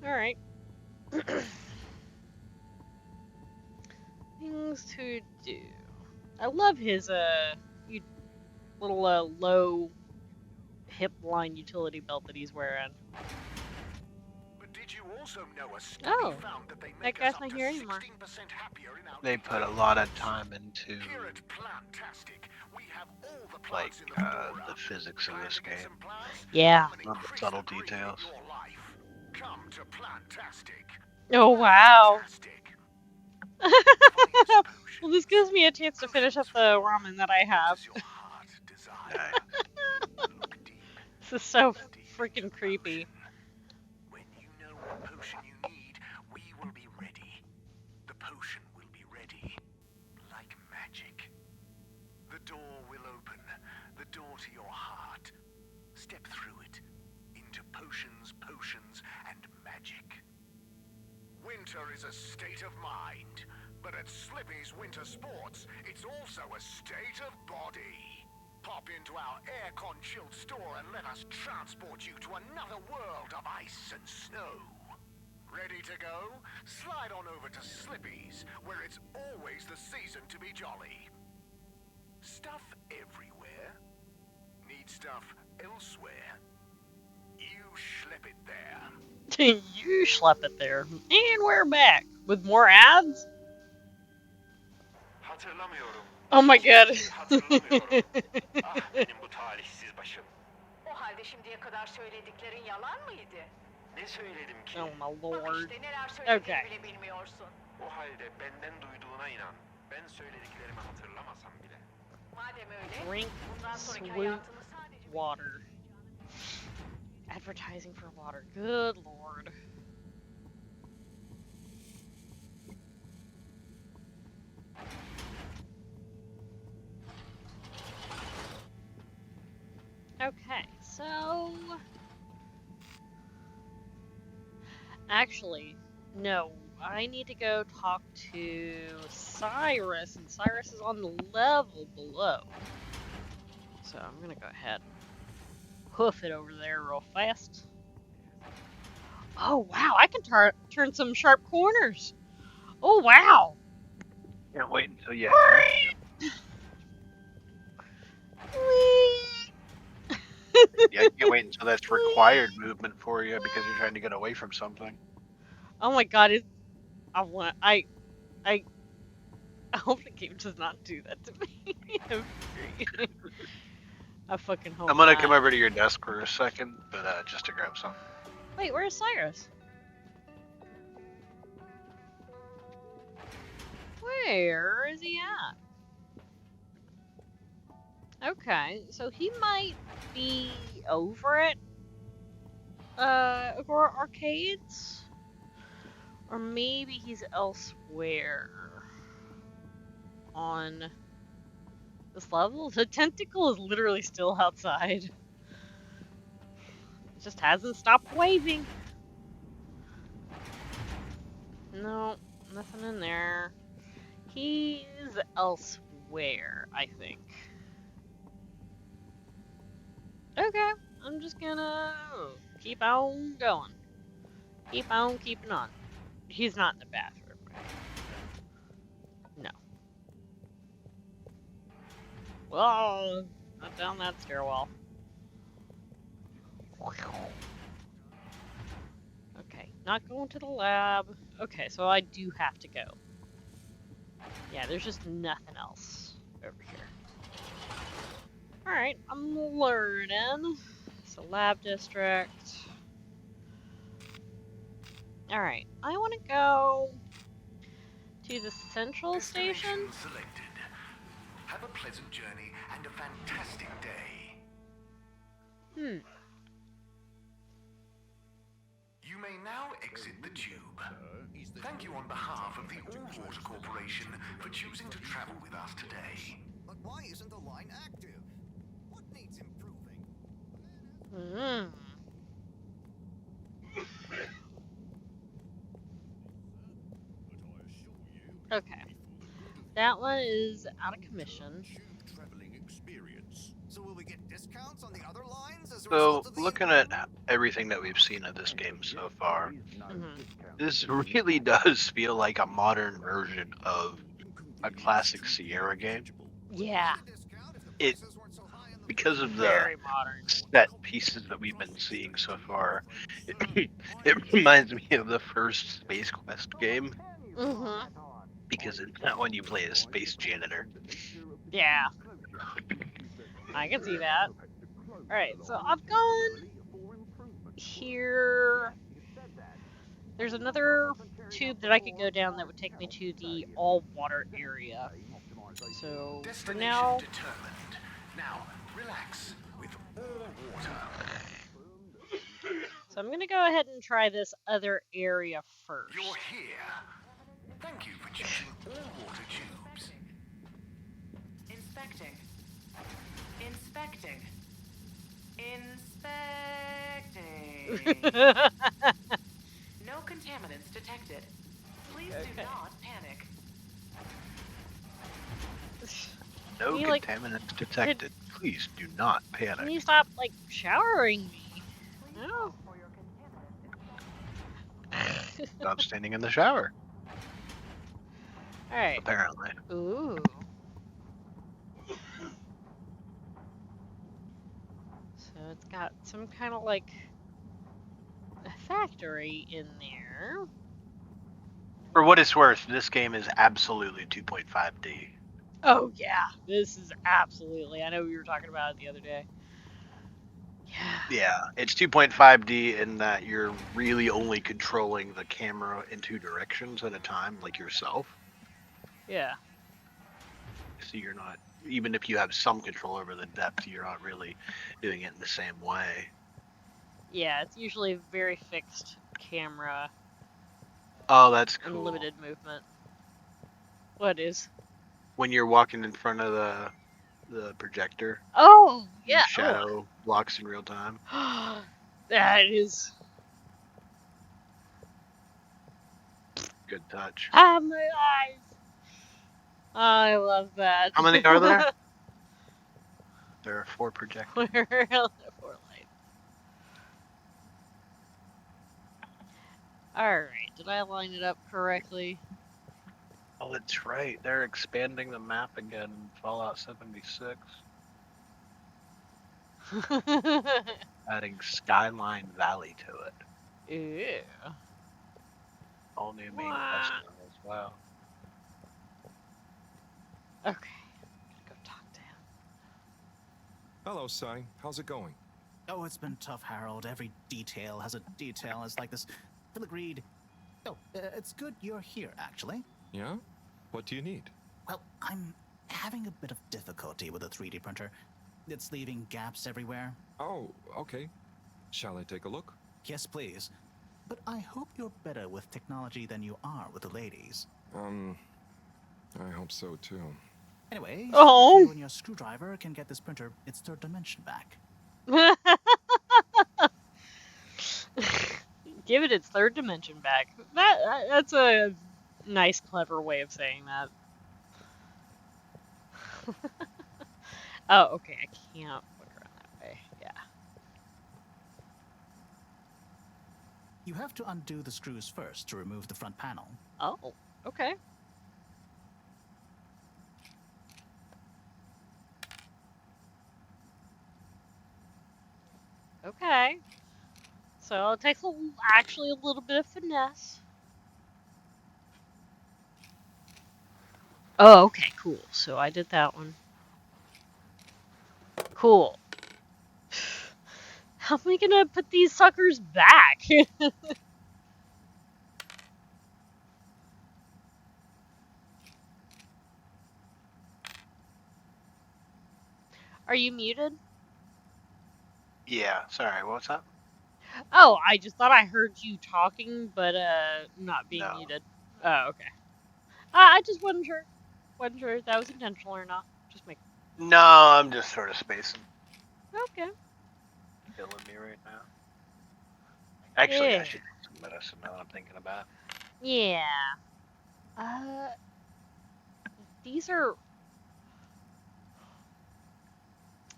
S1: Alright. Things to do. I love his little low hip line utility belt that he's wearing.
S11: But did you also know a study found that they
S1: That
S11: make
S1: guy's
S11: us up
S1: not
S11: to
S1: here anymore.
S11: 16% happier in our
S2: They put a lot of time into
S11: Here at Plantastic, we have all the
S2: like
S11: plants in the fedora.
S2: the physics of this game.
S1: Yeah.
S2: Not the subtle details.
S11: Come to Plantastic.
S1: Oh wow. Well, this gives me a chance to finish up the ramen that I have. This is so freaking creepy.
S11: When you know what potion you need, we will be ready. The potion will be ready. Like magic. The door will open. The door to your heart. Step through it. Into potions, and magic. Winter is a state of mind. But at Slippy's Winter Sports, it's also a state of body. Pop into our air-con chilled store and let us transport you to another world of ice and snow. Ready to go? Slide on over to Slippy's, where it's always the season to be jolly. Stuff everywhere. Need stuff elsewhere. You schlep it there.
S1: You schlep it there. And we're back with more ads? Oh my god.
S14: Benim bu talihsiz başım.
S16: O halde şimdiye kadar söylediklerin yalan mıydı?
S14: Ne söyledim ki?
S1: Oh my
S16: Bak
S1: lord.
S16: işte neler söylediğini
S1: Okay.
S16: bile bilmiyorsun.
S14: O halde benden duyduğuna inan. Ben söylediklerimi hatırlamasam bile.
S16: Madem öyle,
S1: Drink
S16: bundan sonraki
S1: sweet
S16: hayatını sadece...
S1: water. Advertising for water. Good lord. So... Actually, no. I need to go talk to Cyrus, and Cyrus is on the level below. So I'm gonna go ahead and hoof it over there real fast. Oh wow, I can turn some sharp corners. Oh wow.
S2: Can't wait until you have. Yeah, I can't wait until that's required movement for you because you're trying to get away from something.
S1: Oh my god, I hope the game does not do that to me. I fucking hope
S2: I'm gonna
S1: not.
S2: come over to your desk for a second, but just to grab some.
S1: Wait, where's Cyrus? Where is he at? Okay, so he might be over at Agora Arcades, or maybe he's elsewhere on this level. The tentacle is literally still outside. It just hasn't stopped waving. No, nothing in there. He's elsewhere, I think. Okay, I'm just gonna keep on going. Keep on keeping on. He's not in the bathroom, right? No. Whoa! Not down that stairwell. Okay, not going to the lab. Okay, so I do have to go. Yeah, there's just nothing else over here. Alright, I'm learning. It's a lab district. Alright, I want to go to the central station.
S6: Selected. Have a pleasant journey and a fantastic day. You may now exit the tube. Thank you on behalf of the All Water Corporation for choosing to travel with us today.
S17: But why isn't the line active? What needs improving?
S1: Okay. That one is out of commission.
S17: So will we get discounts on the other lines as a
S2: So,
S17: result of the
S2: looking at everything that we've seen of this game so far, this really does feel like a modern version of a classic Sierra game.
S1: Yeah.
S2: It, because of the
S1: Very modern.
S2: set pieces that we've been seeing so far, it reminds me of the first Space Quest game. Because in that one you play as space janitor.
S1: Yeah. I can see that. Alright, so I've gone here. There's another tube that I could go down that would take me to the all-water area. So, for now...
S6: Now, relax with all water.
S1: So I'm gonna go ahead and try this other area first.
S6: You're here. Thank you for choosing all water tubes.
S15: Inspecting. Inspecting. Inspecting. No contaminants detected. Please do not panic.
S2: No contaminants detected. Please do not panic.
S1: Can you stop, like, showering me? No.
S2: Stop standing in the shower.
S1: Alright.
S2: Apparently.
S1: Ooh. So it's got some kind of, like, a factory in there.
S2: For what it's worth, this game is absolutely 2.5D.
S1: Oh, yeah. This is absolutely... I know we were talking about it the other day.
S2: Yeah, it's 2.5D in that you're really only controlling the camera in two directions at a time, like yourself.
S1: Yeah.
S2: So you're not, even if you have some control over the depth, you're not really doing it in the same way.
S1: Yeah, it's usually a very fixed camera.
S2: Oh, that's cool.
S1: And limited movement. What is?
S2: When you're walking in front of the projector.
S1: Oh, yeah.
S2: Shadow blocks in real time.
S1: That is.
S2: Good touch.
S1: Ah, my eyes. I love that.
S2: How many are there? There are 4 projectors.
S1: 4 lights. Alright, did I line it up correctly?
S2: Oh, that's right. They're expanding the map again in Fallout 76. Adding Skyline Valley to it.
S1: Yeah.
S2: All new main quest line as well.
S1: Okay. Gotta go talk to him.
S4: Hello, Si. How's it going?
S13: Oh, it's been tough, Harold. Every detail has a detail. It's like this filigreed. Oh, it's good you're here, actually.
S4: Yeah? What do you need?
S13: Well, I'm having a bit of difficulty with the 3D printer. It's leaving gaps everywhere.
S4: Oh, okay. Shall I take a look?
S13: Yes, please. But I hope you're better with technology than you are with the ladies.
S4: I hope so too.
S13: Anyway,
S1: Oh.
S13: you and your screwdriver can get this printer its 3rd dimension back.
S1: Give it its 3rd dimension back. That's a nice, clever way of saying that. Oh, okay. I can't look around that way. Yeah.
S13: You have to undo the screws first to remove the front panel.
S1: Oh, okay. Okay. So it takes actually a little bit of finesse. Oh, okay, cool. So I did that one. Cool. How am I gonna put these suckers back? Are you muted?
S2: Yeah, sorry, what's up?
S1: Oh, I just thought I heard you talking, but not being muted. Oh, okay. I just wasn't sure. Wasn't sure if that was intentional or not. Just make.
S2: No, I'm just sort of spacing.
S1: Okay.
S2: Killing me right now. Actually,
S1: Yeah.
S2: I should take some medicine now that I'm thinking about it.
S1: Yeah. These are.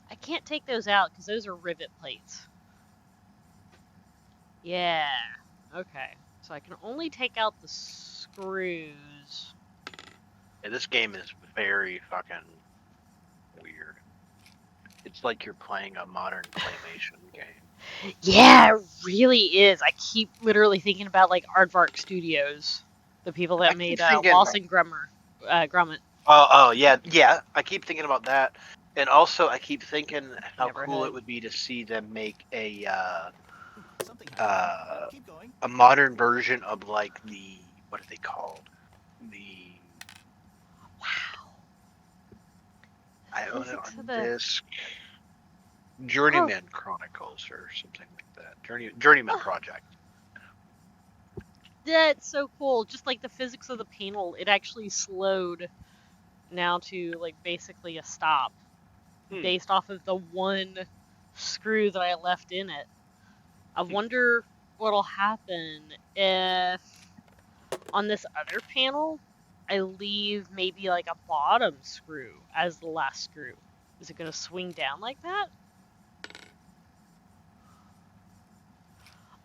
S1: I can't take those out because those are rivet plates. Yeah. Okay. So I can only take out the screws.
S2: Yeah, this game is very fucking weird. It's like you're playing a modern claymation game.
S1: Yeah, it really is. I keep literally thinking about like Aardvark Studios, the people that made Wallace and Gromit.
S2: Oh, yeah. I keep thinking about that, and also I keep thinking how cool it would be to see them make a modern version of like the what are they called? The I own it on disc. Journeyman Chronicles or something like that. Journeyman Project.
S1: That's so cool. Just like the physics of the panel, it actually slowed now to like basically a stop based off of the one screw that I left in it. I wonder what'll happen if on this other panel I leave maybe like a bottom screw as the last screw. Is it going to swing down like that?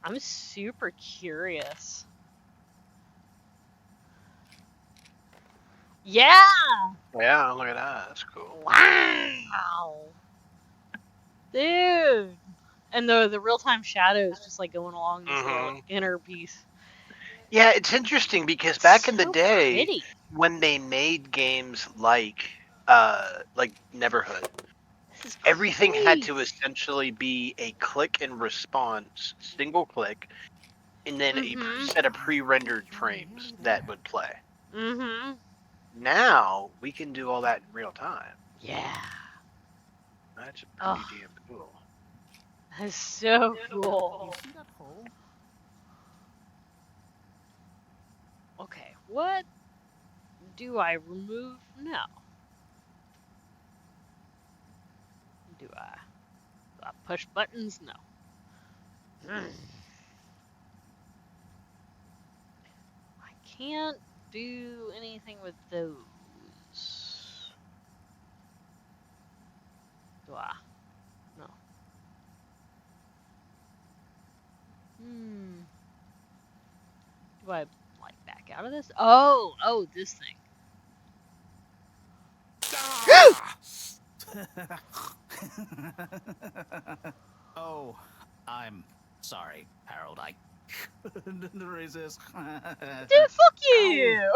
S1: I'm super curious. Yeah!
S2: Yeah, look at that. That's cool.
S1: Wow! Dude! And the real-time shadows just like going along this little inner piece.
S2: Yeah, it's interesting because back in the day, when they made games like Neverhood, everything had to essentially be a click and response, single click, and then a set of pre-rendered frames that would play.
S1: Mm-hmm.
S2: Now we can do all that in real time.
S1: Yeah.
S2: That's pretty damn cool.
S1: That's so cool.
S13: You see that hole?
S1: Okay, what do I remove now? Do I push buttons? No. I can't do anything with those. Do I? No. Do I, like, back out of this? Oh, this thing.
S13: Oh, I'm sorry, Harold. I couldn't resist.
S1: Dude, fuck you!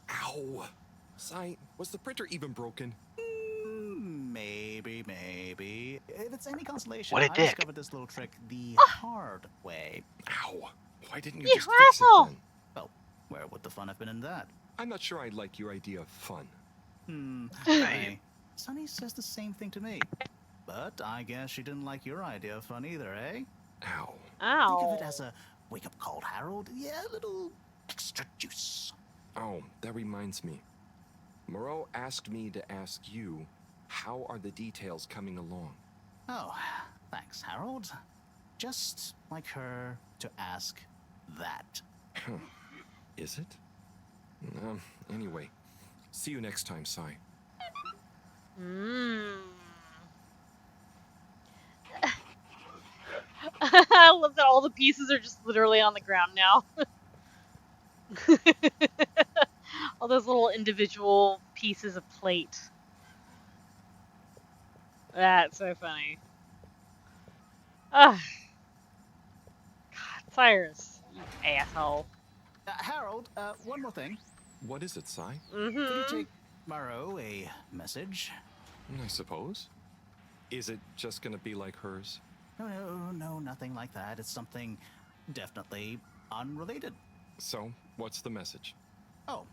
S4: Ow! Sai, was the printer even broken?
S13: Maybe. If it's any consolation,
S2: What a
S13: I
S2: dick.
S13: discovered this little trick the hard way.
S4: Ow! Why didn't you
S1: You
S4: just fix it
S1: asshole!
S4: then?
S13: Well, where would the fun have been in that?
S4: I'm not sure I like your idea of fun.
S13: Hey, Sunny says the same thing to me. But I guess she didn't like your idea of fun either, eh?
S4: Ow.
S13: Think of
S1: Ow.
S13: it as a wake-up call, Harold. Yeah, a little extra juice.
S4: Oh, that reminds me. Moreau asked me to ask you, how are the details coming along?
S13: Oh, thanks, Harold. Just like her to ask that.
S4: Is it? Anyway, see you next time, Sai.
S1: I love that all the pieces are just literally on the ground now. All those little individual pieces of plate. That's so funny. God, Cyrus, you asshole.
S13: Harold, one more thing.
S4: What is it, Sai?
S13: Could you take Moreau a message?
S4: I suppose. Is it just gonna be like hers?
S13: No, nothing like that. It's something definitely unrelated.
S4: So, what's the message?
S13: Oh,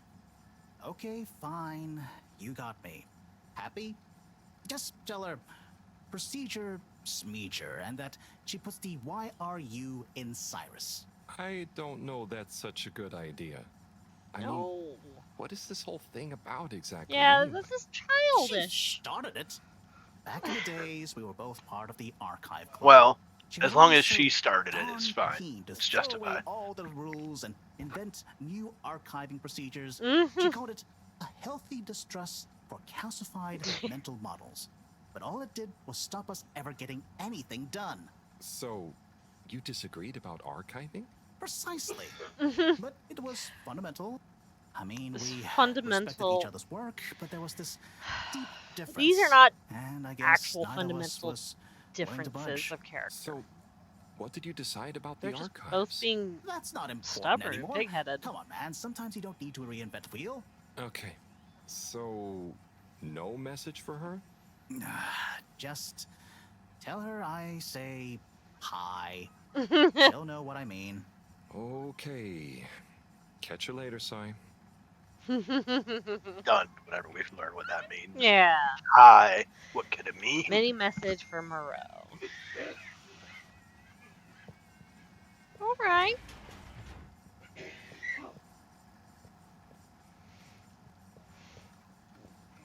S13: okay, fine. You got me. Happy? Just tell her procedure smeeger and that she puts the YRU in Cyrus.
S4: I don't know that's such a good idea. I mean, what is this whole thing about exactly?
S1: Yeah,
S4: anyway?
S1: this is childish.
S13: She started it. Back in the days, we were both part of the archive club.
S2: Well,
S13: She
S2: as
S13: was
S2: long
S13: always
S2: as
S13: so
S2: she started it, it's
S13: darn
S2: fine.
S13: keen to
S2: It's
S13: throw away
S2: justified.
S13: all the rules and invent new archiving procedures.
S1: Mm-hmm.
S13: She called it a healthy distrust for calcified mental models. But all it did was stop us ever getting anything done.
S4: So, you disagreed about archiving?
S13: Precisely. But it was fundamental. I mean,
S1: It's
S13: we respected
S1: fundamental.
S13: each other's work, but there was this deep difference.
S1: These are not
S13: and I guess
S1: actual
S13: neither of us
S1: fundamental
S13: was willing to
S1: differences
S13: budge.
S1: of character.
S4: So, what did you decide about
S1: They're
S4: the
S1: just
S4: archives?
S1: both being
S13: That's not important
S1: stubborn,
S13: anymore.
S1: pig-headed.
S13: Come on, man. Sometimes you don't need to reinvent the wheel.
S4: Okay. So, no message for her?
S13: Just tell her I say hi.
S1: Mm-hmm.
S13: She'll know what I mean.
S4: Okay. Catch you later, Sai.
S2: Done. Whatever, we've learned what that means.
S1: Yeah.
S2: Hi. What could it mean?
S1: Mini message for Moreau. Alright.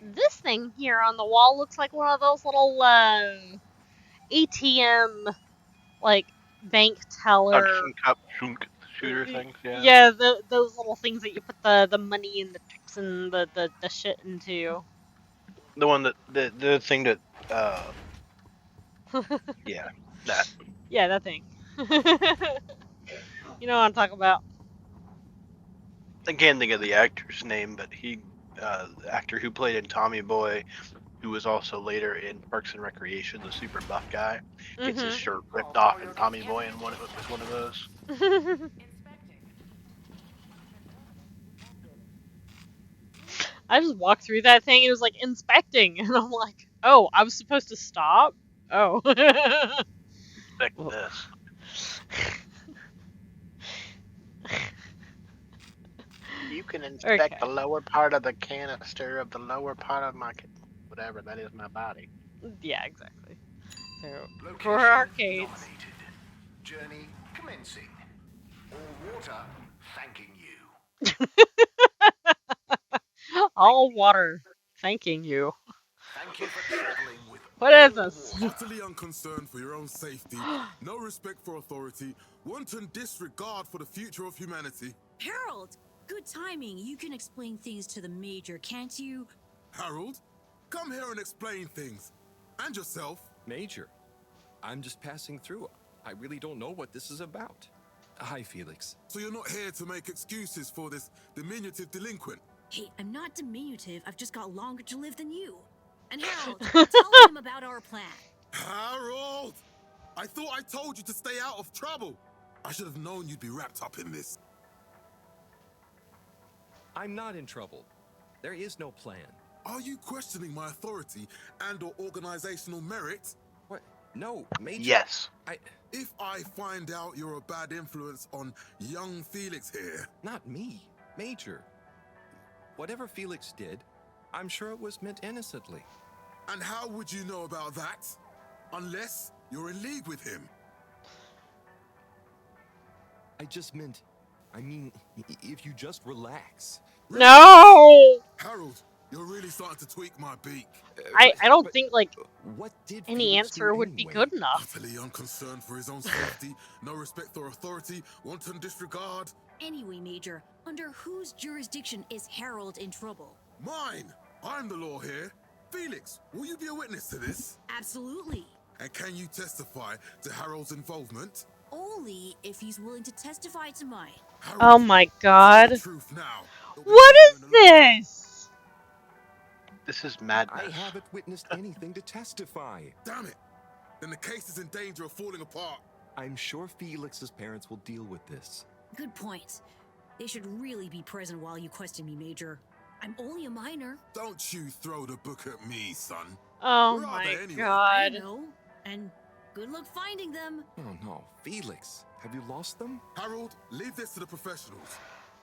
S1: This thing here on the wall looks like one of those little ATM, like, bank teller.
S2: Suction cup shooter things, yeah.
S1: Yeah, those little things that you put the money and the tricks and the shit into.
S2: The one that, the thing that, yeah, that.
S1: Yeah, that thing. You know what I'm talking about.
S2: I can't think of the actor's name, but he, the actor who played in Tommy Boy, who was also later in Parks and Recreation, the super buff guy, gets his shirt ripped off in Tommy Boy, and was one of those.
S1: I just walked through that thing and it was like inspecting, and I'm like, oh, I was supposed to stop? Oh.
S2: Inspect this. You can inspect the lower part of the canister of the lower part of my, whatever that is, my body.
S1: Yeah, exactly. So,
S11: Location
S1: for arcades.
S11: nominated. Journey commencing. All water thanking you.
S1: All water thanking you.
S11: Thank you for traveling with
S1: What is this?
S3: Utterly unconcerned for your own safety, no respect for authority, wanton disregard for the future of humanity.
S7: Harold, good timing. You can explain things to the Major, can't you?
S3: Harold, come here and explain things. And yourself.
S4: Major, I'm just passing through. I really don't know what this is about. Hi, Felix.
S3: So you're not here to make excuses for this diminutive delinquent?
S7: Hey, I'm not diminutive. I've just got longer to live than you. And Harold, tell him about our plan.
S3: Harold! I thought I told you to stay out of trouble. I should have known you'd be wrapped up in this.
S4: I'm not in trouble. There is no plan.
S3: Are you questioning my authority and/or organizational merit?
S4: What? No, Major.
S2: Yes.
S3: If I find out you're a bad influence on young Felix here...
S4: Not me, Major. Whatever Felix did, I'm sure it was meant innocently.
S3: And how would you know about that? Unless you're in league with him.
S4: I mean, if you just relax.
S1: No!
S3: Harold, you're really starting to tweak my beak.
S1: I don't think, like,
S4: what did
S1: any
S4: Felix
S1: answer
S4: do
S1: would be
S4: anyway?
S1: good enough.
S3: Utterly unconcerned for his own safety, no respect for authority, wanton disregard.
S7: Anyway, Major, under whose jurisdiction is Harold in trouble?
S3: Mine! I'm the law here. Felix, will you be a witness to this?
S7: Absolutely.
S3: And can you testify to Harold's involvement?
S7: Only if he's willing to testify to mine.
S3: Harold,
S1: Oh my god.
S3: tell the truth now.
S1: What is this?
S2: This is madness.
S4: I haven't witnessed anything to testify.
S3: Damn it! Then the case is in danger of falling apart.
S4: I'm sure Felix's parents will deal with this.
S7: Good point. They should really be present while you question me, Major. I'm only a minor.
S3: Don't you throw the book at me, son.
S1: Oh
S3: Where are
S1: my
S3: they anyway?
S7: I
S1: god.
S7: know. And good luck finding them.
S4: Oh no, Felix, have you lost them?
S3: Harold, leave this to the professionals.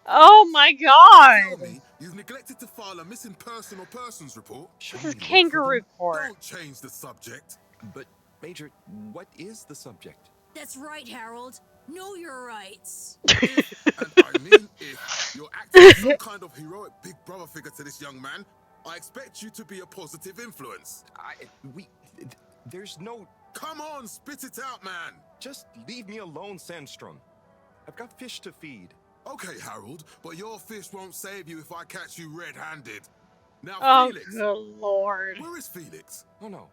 S1: Oh my
S3: Tell
S1: god.
S3: me you've neglected to file a missing person or persons report.
S1: This is kangaroo court.
S3: Don't change the subject.
S4: But, Major, what is the subject?
S7: That's right, Harold. Know your rights.
S3: And I mean if you're acting as some kind of heroic big brother figure to this young man, I expect you to be a positive influence.
S4: There's no...
S3: Come on, spit it out, man.
S4: Just leave me alone, Sandstrom. I've got fish to feed.
S3: Okay, Harold, but your fish won't save you if I catch you red-handed. Now,
S1: Oh
S3: Felix.
S1: good lord.
S3: Where is Felix?
S4: Oh no.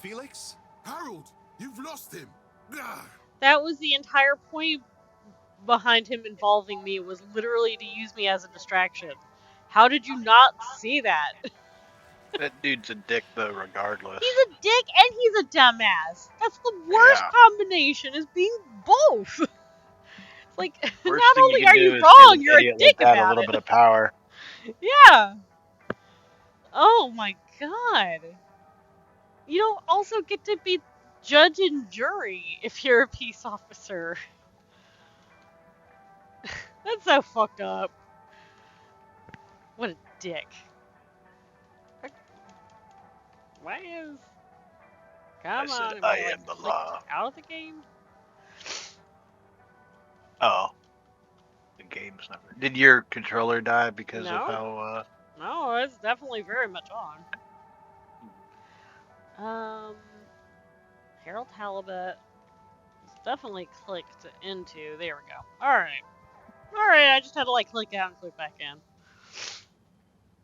S4: Felix?
S3: Harold, you've lost him. Ah.
S1: That was the entire point behind him involving me, was literally to use me as a distraction. How did you not see that?
S2: That dude's a dick, though, regardless.
S1: He's a dick and he's a dumbass. That's the worst
S2: Yeah.
S1: combination, is being both. It's like,
S2: Worst
S1: not
S2: thing
S1: only
S2: you can
S1: are
S2: do
S1: you
S2: is
S1: wrong,
S2: give an
S1: you're a
S2: idiot
S1: dick
S2: like that
S1: about
S2: a little
S1: it.
S2: bit of power.
S1: Yeah. Oh my god. You don't also get to be judge and jury if you're a peace officer. That's so fucked up. What a dick. Why is... Come
S2: I
S1: on,
S2: said,
S1: am
S2: I
S1: like,
S2: am the
S1: clicked
S2: law.
S1: out of the game?
S2: Oh. The game's never... Did your controller die because
S1: No.
S2: of how,
S1: No, it's definitely very much on. Harold Halibut is definitely clicked into. There we go. Alright. Alright, I just had to like click out and click back in.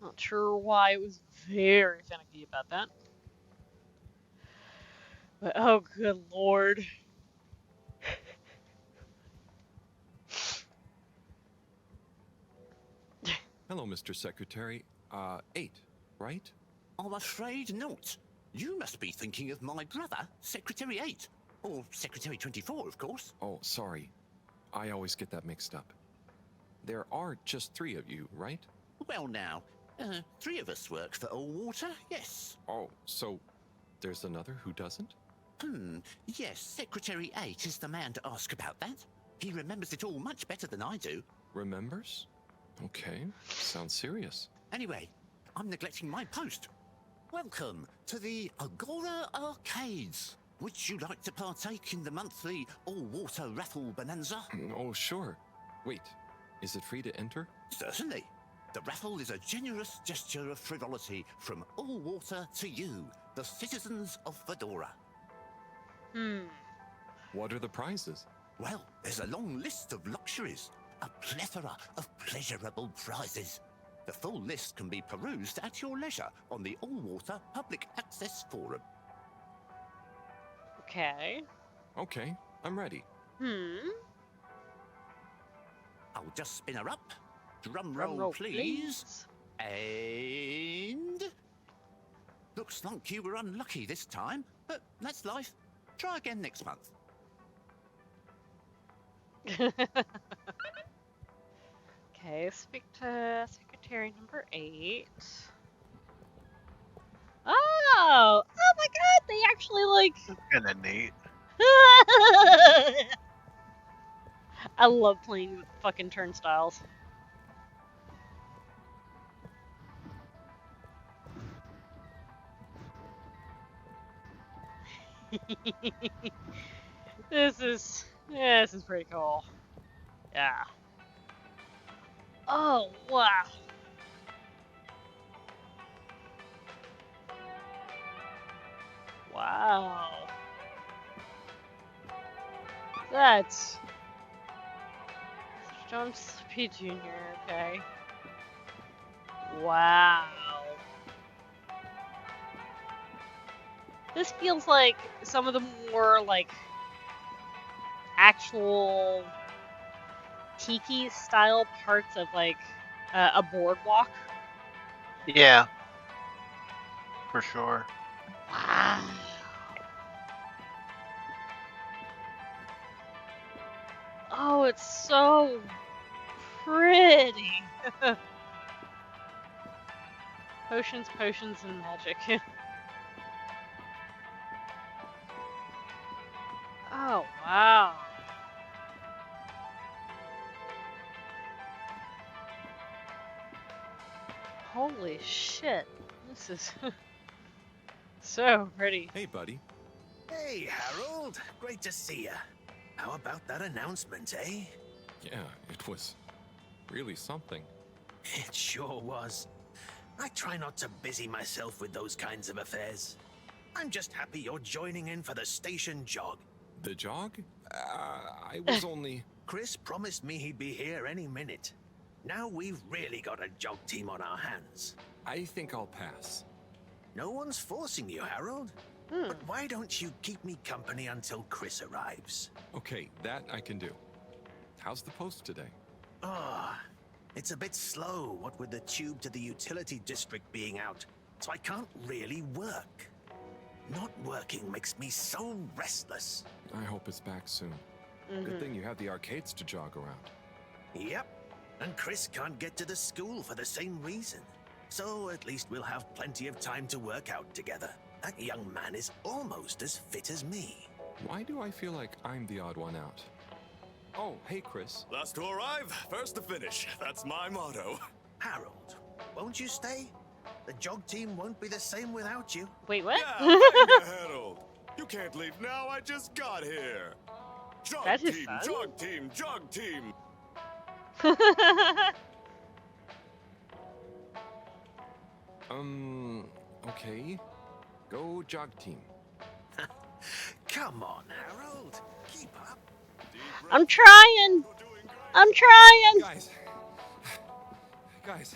S1: Not sure why it was very finicky about that. But oh good lord.
S4: Hello, Mr. Secretary. 8, right?
S5: I'm afraid not. You must be thinking of my brother, Secretary 8. Or Secretary 24, of course.
S4: Oh, sorry. I always get that mixed up. There are just 3 of you, right?
S5: Well now, 3 of us work for Allwater, yes.
S4: Oh, so there's another who doesn't?
S5: Yes, Secretary 8 is the man to ask about that. He remembers it all much better than I do.
S4: Remembers? Okay, sounds serious.
S5: Anyway, I'm neglecting my post. Welcome to the Agora Arcades. Would you like to partake in the monthly all-water raffle bonanza?
S4: Oh, sure. Wait, is it free to enter?
S5: Certainly. The raffle is a generous gesture of frivolity from All Water to you, the citizens of Fedora.
S4: What are the prizes?
S5: Well, there's a long list of luxuries, a plethora of pleasurable prizes. The full list can be perused at your leisure on the All Water Public Access Forum.
S1: Okay.
S4: Okay, I'm ready.
S5: I'll just spin her up. Drum roll, please. And... Looks like you were unlucky this time, but that's life. Try again next month.
S1: Okay, speak to secretary number 8. Oh! Oh my god, they actually like...
S2: Kinda neat.
S1: I love playing with fucking turnstiles. This is pretty cool. Yeah. Oh, wow. Wow. That's Jones P. Jr., okay. Wow. This feels like some of the more, like, actual tiki-style parts of, like, a boardwalk.
S2: Yeah. For sure.
S1: Wow. Oh, it's so pretty. Potions, potions, and magic. Oh, wow. Holy shit. This is so pretty.
S4: Hey, buddy.
S11: Hey, Harold. Great to see ya. How about that announcement, eh?
S4: Yeah, it was really something.
S11: It sure was. I try not to busy myself with those kinds of affairs. I'm just happy you're joining in for the station jog.
S4: The jog? I was only...
S11: Chris promised me he'd be here any minute. Now we've really got a jog team on our hands.
S4: I think I'll pass.
S11: No one's forcing you, Harold. But why don't you keep me company until Chris arrives?
S4: Okay, that I can do. How's the post today?
S11: It's a bit slow, what with the tube to the utility district being out, so I can't really work. Not working makes me so restless.
S4: I hope it's back soon. Good thing you have the arcades to jog around.
S11: Yep, and Chris can't get to the school for the same reason. So at least we'll have plenty of time to work out together. That young man is almost as fit as me.
S4: Why do I feel like I'm the odd one out? Oh, hey, Chris.
S12: Last to arrive, first to finish. That's my motto.
S11: Harold, won't you stay? The jog team won't be the same without you.
S1: Wait, what?
S12: Yeah, thank you, Harold. You can't leave now, I just got here. Jog
S1: That's his
S12: team,
S1: son?
S12: jog team, jog team.
S4: Okay. Go jog team.
S11: Come on, Harold. Keep up.
S1: I'm trying. I'm trying.
S4: Guys.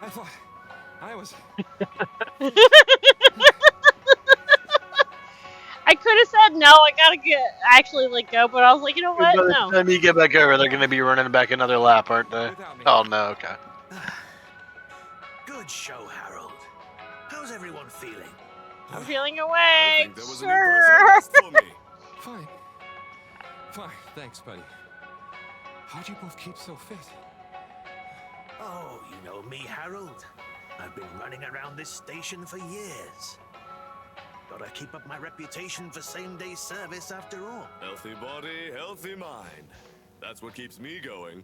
S4: I thought I was...
S1: I could have said no, I gotta actually like go, but I was like, you know what?
S2: By the
S1: No.
S2: time you get back over, they're going to be running back another lap, aren't they? Oh, no, okay.
S11: Good show, Harold. How's everyone feeling?
S1: I'm feeling awake.
S12: There was
S1: Sure.
S12: for me.
S4: Fine. Fine, thanks, buddy. How'd you both keep so fit?
S11: Oh, you know me, Harold. I've been running around this station for years. Gotta keep up my reputation for same-day service after all.
S12: Healthy body, healthy mind. That's what keeps me going.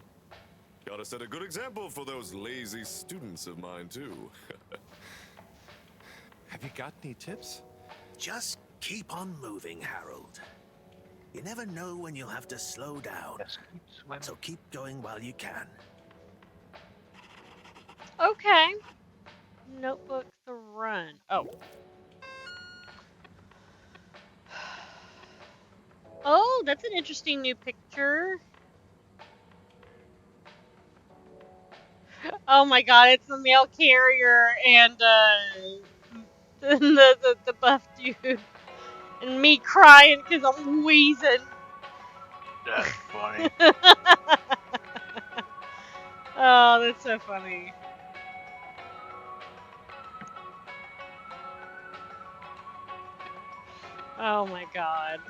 S12: Gotta set a good example for those lazy students of mine, too.
S4: Have you got any tips?
S11: Just keep on moving, Harold.
S18: You never know when you'll have to slow down.
S2: Just keep swimming.
S18: So keep going while you can.
S1: Okay. Notebook the run. Oh. Oh, that's an interesting new picture. Oh my god, it's the mail carrier and the buff dude. And me crying because I'm wheezing.
S2: That's funny.
S1: Oh, that's so funny. Oh my god.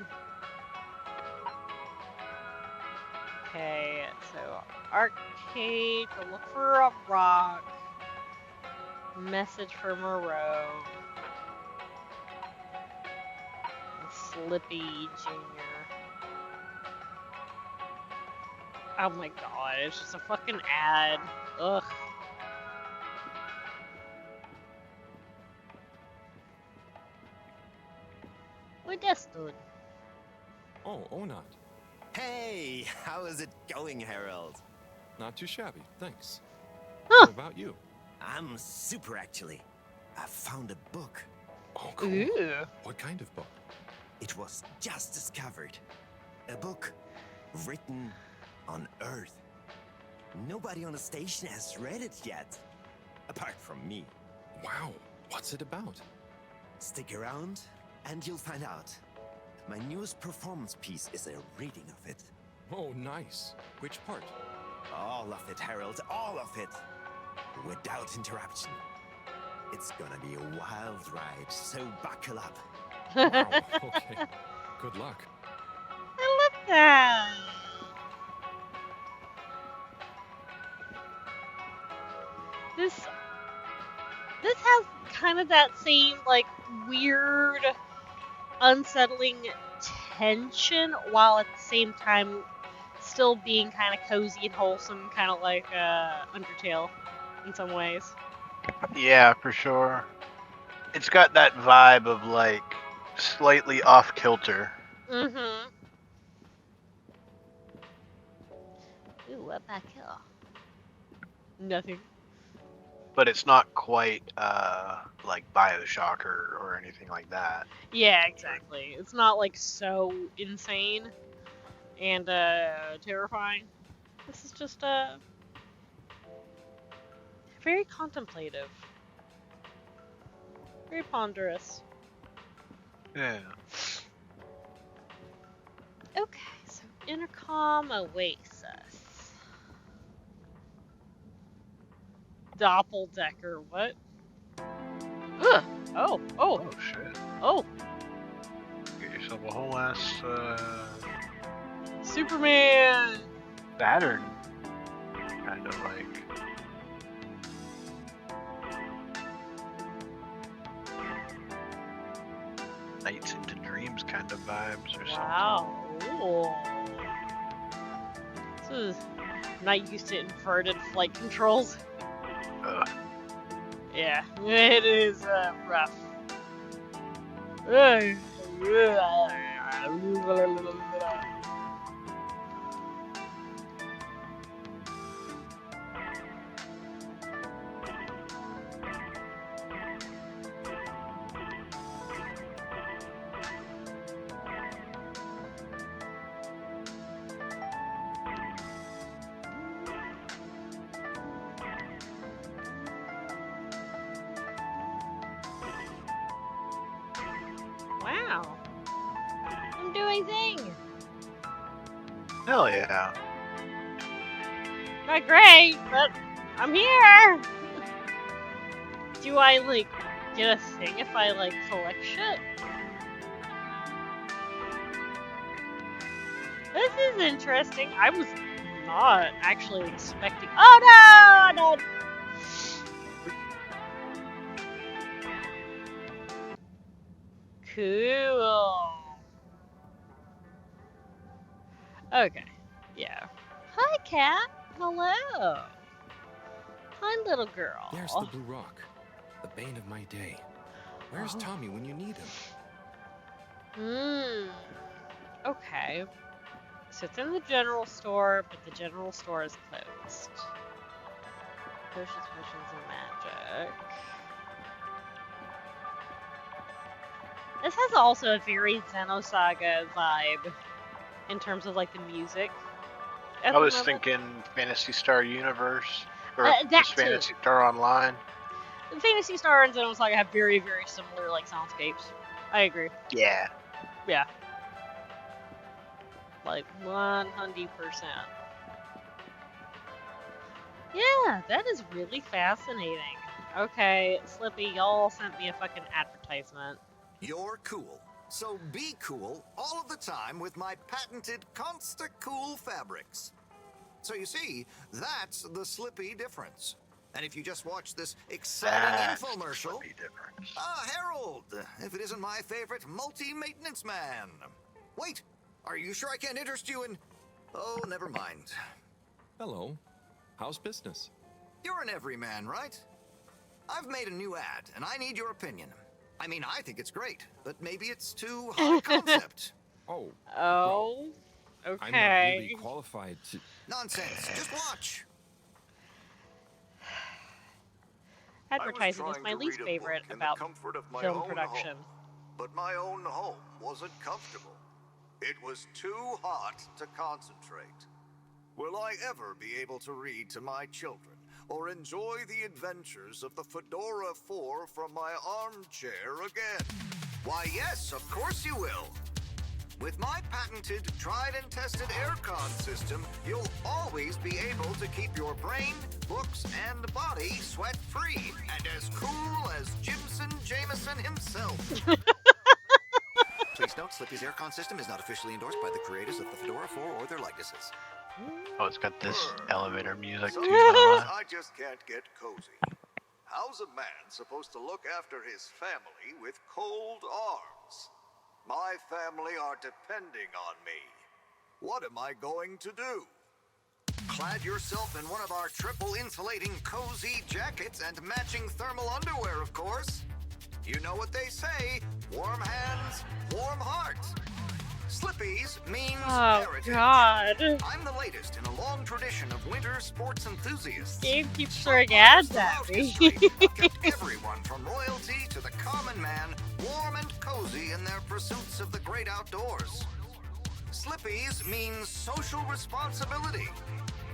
S1: Okay, so arcade, to look for a rock. Message for Moreau. Slippy Jr. Oh my god, it's just a fucking ad. Ugh. What that stood?
S4: Oh, Onat.
S19: Hey, how is it going, Harold?
S4: Not too shabby, thanks.
S1: Huh.
S4: How about you?
S19: I'm super, actually. I found a book.
S4: Oh, cool.
S1: Ooh.
S4: What kind of book?
S19: It was just discovered. A book written on Earth. Nobody on the station has read it yet. Apart from me.
S4: Wow, what's it about?
S19: Stick around and you'll find out. My newest performance piece is a reading of it.
S4: Oh, nice. Which part?
S19: All of it, Harold, all of it. Without interruption. It's gonna be a wild ride, so buckle up.
S4: Wow, okay. Good luck.
S1: I love that. This has kind of that same like weird, unsettling tension, while at the same time still being kind of cozy and wholesome, kind of like Undertale in some ways.
S2: Yeah, for sure. It's got that vibe of like slightly off kilter.
S1: Mm-hmm. Ooh, what back here? Nothing.
S2: But it's not quite like Bioshock or anything like that.
S1: Yeah, exactly. It's not like so insane and terrifying. This is just very contemplative. Very ponderous.
S2: Yeah.
S1: Okay, so Intercom Oasis. Doppeldecker, what? Ugh. Oh.
S2: Oh shit.
S1: Oh.
S2: Get yourself a whole ass
S1: Superman!
S2: Saturn. Kind of like. Nights into Dreams kind of vibes or
S1: Wow. Ooh. This is not used to inverted flight controls.
S2: something.
S1: Yeah, it is rough. Wow. I'm doing things.
S2: Hell yeah.
S1: Not great, but I'm here. Do I like get a thing if I like collect shit? This is interesting. I was not actually expecting. Oh no! I died. Cool. Okay. Yeah. Hi, cat. Hello. Hi, little girl.
S4: There's the Blue Rock, the bane of my day. Where's Tommy when you need him?
S1: Okay. So it's in the general store, but the general store is closed. Potions, and magic. This has also a very Xenosaga vibe in terms of like the music.
S2: I was thinking Phantasy Star Universe, or
S1: that
S2: just
S1: too.
S2: Phantasy Star Online.
S1: Phantasy Star and Xenosaga have very, very similar like soundscapes. I agree.
S2: Yeah.
S1: Yeah. Like 100%. Yeah, that is really fascinating. Okay, Slippy, y'all sent me a fucking advertisement.
S17: You're cool. So be cool all of the time with my patented Consta Cool fabrics. So you see, that's the Slippy difference. And if you just watch this exciting infomercial... Ah, Harold! If it isn't my favorite multi-maintenance man. Wait, are you sure I can't interest you in... Oh, never mind.
S4: Hello. How's business?
S17: You're an everyman, right? I've made a new ad, and I need your opinion. I mean, I think it's great, but maybe it's too high concept.
S1: Oh, okay.
S4: I'm not really qualified to...
S17: Nonsense. Just watch.
S1: Advertising is my least favorite about film production.
S17: Home, but my own home wasn't comfortable. It was too hot to concentrate. Will I ever be able to read to my children or enjoy the adventures of the Fedora 4 from my armchair again? Why, yes, of course you will. With my patented, tried and tested aircon system, you'll always be able to keep your brain, books, and body sweat-free and as cool as Jimson Jameson himself. Please note, Slippy's aircon system is not officially endorsed by the creators of the Fedora 4 or their likenesses.
S2: Oh, it's got this elevator music too.
S17: Sometimes I just can't get cozy. How's a man supposed to look after his family with cold arms? My family are depending on me. What am I going to do? Clad yourself in one of our triple insulating cozy jackets and matching thermal underwear, of course. You know what they say, warm hands, warm heart. Slippy's means heritage.
S1: God.
S17: I'm the latest in a long tradition of winter sports enthusiasts.
S1: Game keeps throwing ads at me.
S17: Kept everyone from royalty to the common man warm and cozy in their pursuits of the great outdoors. Slippy's means social responsibility.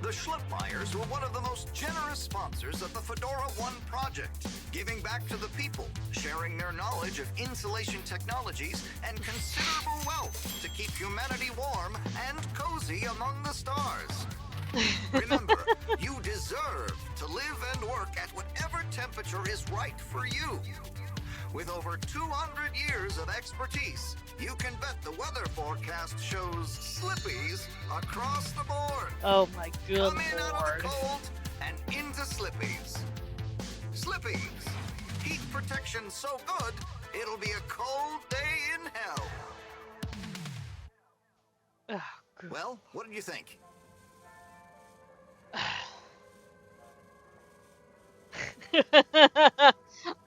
S17: The Schlippmeyers were one of the most generous sponsors of the Fedora 1 project, giving back to the people, sharing their knowledge of insulation technologies and considerable wealth to keep humanity warm and cozy among the stars. Remember, you deserve to live and work at whatever temperature is right for you. With over 200 years of expertise, you can bet the weather forecast shows Slippies across the board.
S1: Oh my good
S17: Come in out of
S1: lord.
S17: the cold and into Slippies. Slippies. Heat protection so good, it'll be a cold day in hell.
S1: Oh,
S17: well, what did you think?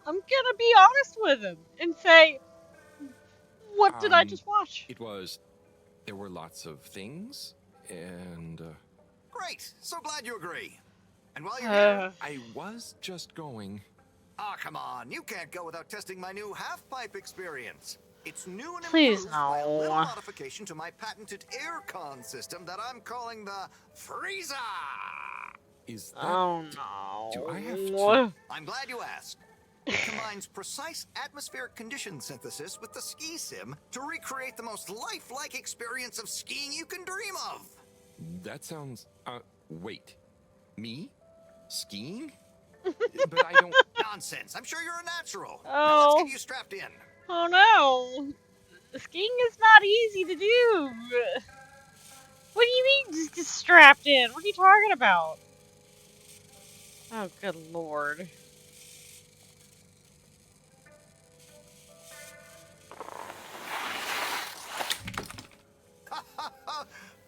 S1: I'm gonna be honest with him and say, what did I just watch?
S4: There were lots of things, and...
S17: Great! So glad you agree. And while you're here...
S4: I was just going...
S17: Ah, come on. You can't go without testing my new half-pipe experience. It's new and
S1: Please
S17: improved by a
S1: no.
S17: little modification to my patented aircon system that I'm calling the Freezer.
S4: Is that...
S1: Oh no.
S4: Do I have to...
S17: I'm glad you asked. It combines precise atmospheric condition synthesis with the ski sim to recreate the most lifelike experience of skiing you can dream of.
S4: That sounds... wait. Me? Skiing? But I don't...
S17: Nonsense. I'm sure you're a natural.
S1: Oh.
S17: Now let's get you strapped in.
S1: Oh no. Skiing is not easy to do. What do you mean just strapped in? What are you talking about? Oh, good lord.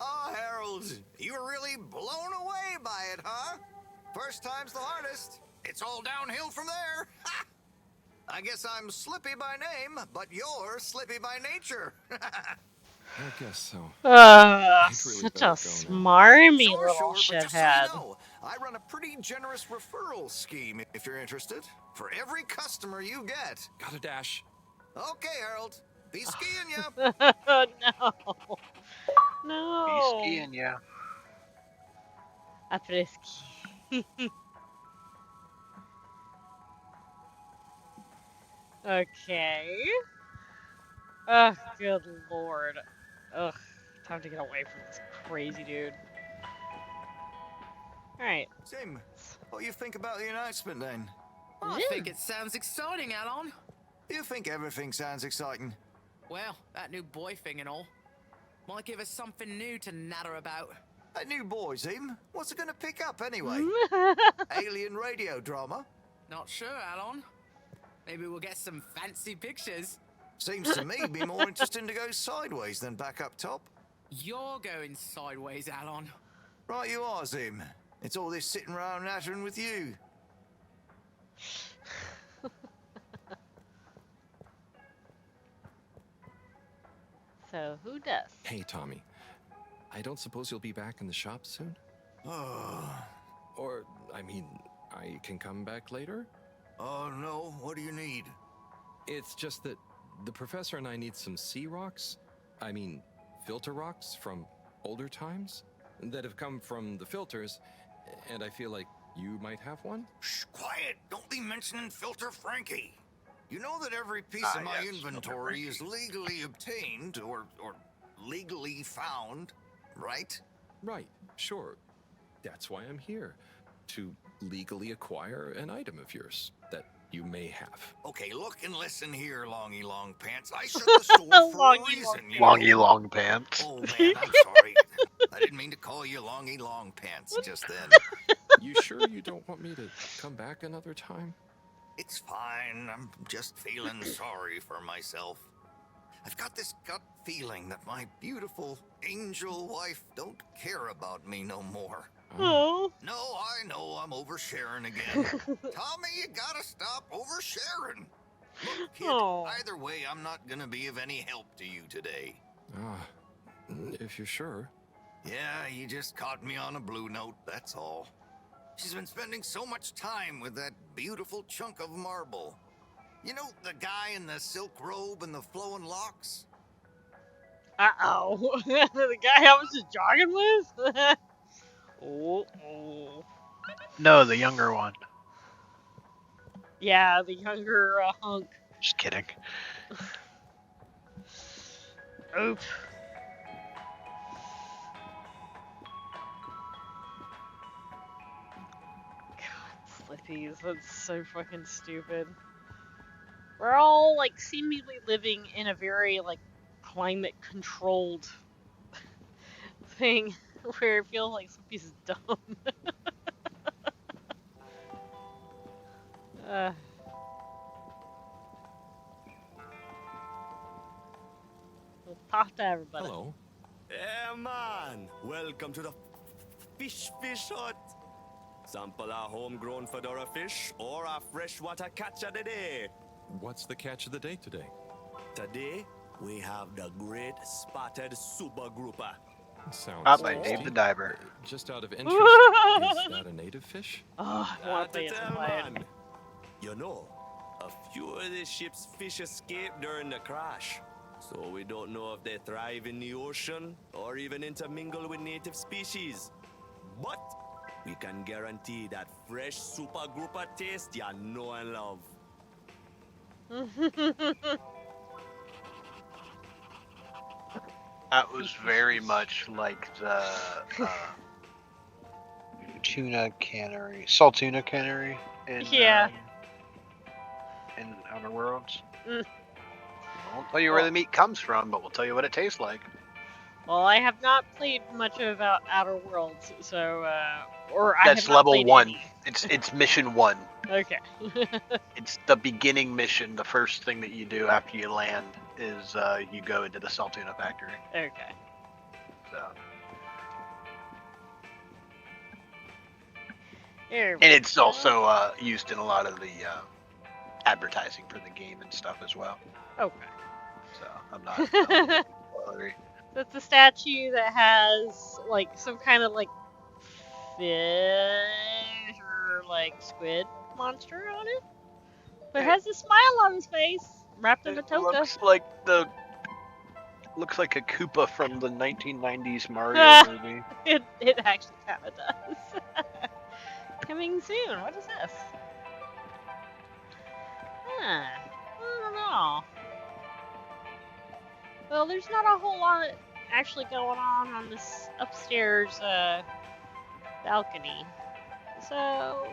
S17: Oh, Harold, you were really blown away by it, huh? First time's the hardest. It's all downhill from there. I guess I'm Slippy by name, but you're Slippy by nature.
S4: I guess so. I'd really
S1: Such
S4: better
S1: a
S4: go now.
S1: smarmy
S17: Sure,
S1: little
S17: sure, but just so you
S1: shithead.
S17: know, I run a pretty generous referral scheme if you're interested. For every customer you get.
S4: Gotta dash.
S17: Okay, Harold. Be skiing ya.
S1: No.
S2: Be
S1: No.
S2: skiing, yeah.
S1: Afreski. Okay. Oh, good lord. Ugh. Time to get away from this crazy dude. Alright.
S17: Sim, what do you think about the announcement then?
S15: I think it sounds exciting, Alon.
S17: Do you think everything sounds exciting?
S15: Well, that new boy thing and all. Might give us something new to natter about.
S17: That new boy, Zim? What's it gonna pick up anyway? Alien radio drama?
S15: Not sure, Alon. Maybe we'll get some fancy pictures.
S17: Seems to me be more interesting to go sideways than back up top.
S15: You're going sideways, Alon.
S17: Right you are, Zim. It's all this sitting around nattering with you.
S1: So, who does?
S4: Hey, Tommy. I don't suppose you'll be back in the shop soon? Or, I mean, I can come back later?
S17: Oh, no. What do you need?
S4: It's just that the professor and I need some sea rocks. I mean, filter rocks from older times that have come from the filters, and I feel like you might have one?
S17: Shh, quiet. Don't be mentioning Filter Frankie. You know that every piece of my inventory is legally obtained or legally found, right?
S4: Right, sure. That's why I'm here. To legally acquire an item of yours that you may have.
S17: Okay, look and listen here, Longy Long Pants. I shut the store for a reason, you know?
S2: Longy Long Pants.
S17: Oh, man, I'm sorry. I didn't mean to call you Longy Long Pants just then.
S4: You sure you don't want me to come back another time?
S17: It's fine. I'm just feeling sorry for myself. I've got this gut feeling that my beautiful angel wife don't care about me no more.
S1: Oh.
S17: No, I know I'm oversharing again. Tommy, you gotta stop oversharing. Look, kid, either way, I'm not gonna be of any help to you today.
S4: If you're sure.
S17: Yeah, you just caught me on a blue note, that's all. She's been spending so much time with that beautiful chunk of marble. You know, the guy in the silk robe and the flowing locks?
S1: Uh-oh. The guy I was just jogging with? Oh.
S2: No, the younger one.
S1: Yeah, the younger hunk.
S2: Just kidding.
S1: Oof. God, Slippies, that's so fucking stupid. We're all, like, seemingly living in a very, like, climate-controlled thing where it feels like Slippies is dumb. We'll talk to everybody.
S4: Hello.
S12: Yeah, man. Welcome to the fish hut. Sample a homegrown fedora fish or a freshwater catch of the day.
S4: What's the catch of the day today?
S12: Today, we have the great spotted super grouper.
S4: Sounds
S2: Up by
S4: tasty.
S2: Dave the Diver.
S4: Just out of interest, is that a native fish?
S1: Oh, I want to play it.
S12: You know, a few of the ship's fish escaped during the crash. So we don't know if they thrive in the ocean or even intermingle with native species. But we can guarantee that fresh super grouper taste you know and love.
S2: That was very much like the tuna cannery, salt tuna cannery in in Outer Worlds.
S1: Mm.
S2: I won't tell you where the meat comes from, but we'll tell you what it tastes like.
S1: Well, I have not played much of Outer Worlds, so
S2: That's level 1. It's mission 1.
S1: Okay.
S2: It's the beginning mission. The first thing that you do after you land is you go into the salt tuna factory.
S1: Okay.
S2: So.
S1: Here
S2: And it's also used in a lot of the advertising for the game and stuff as well.
S1: Okay.
S2: So I'm not spoilery.
S1: That's the statue that has like some kind of like fish or like squid monster on it, but has a smile on his face, wrapped in a toga.
S2: Looks like a Koopa from the 1990s Mario movie.
S1: It actually kind of does. Coming soon. What is this? Huh. I don't know. Well, there's not a whole lot actually going on this upstairs balcony. So,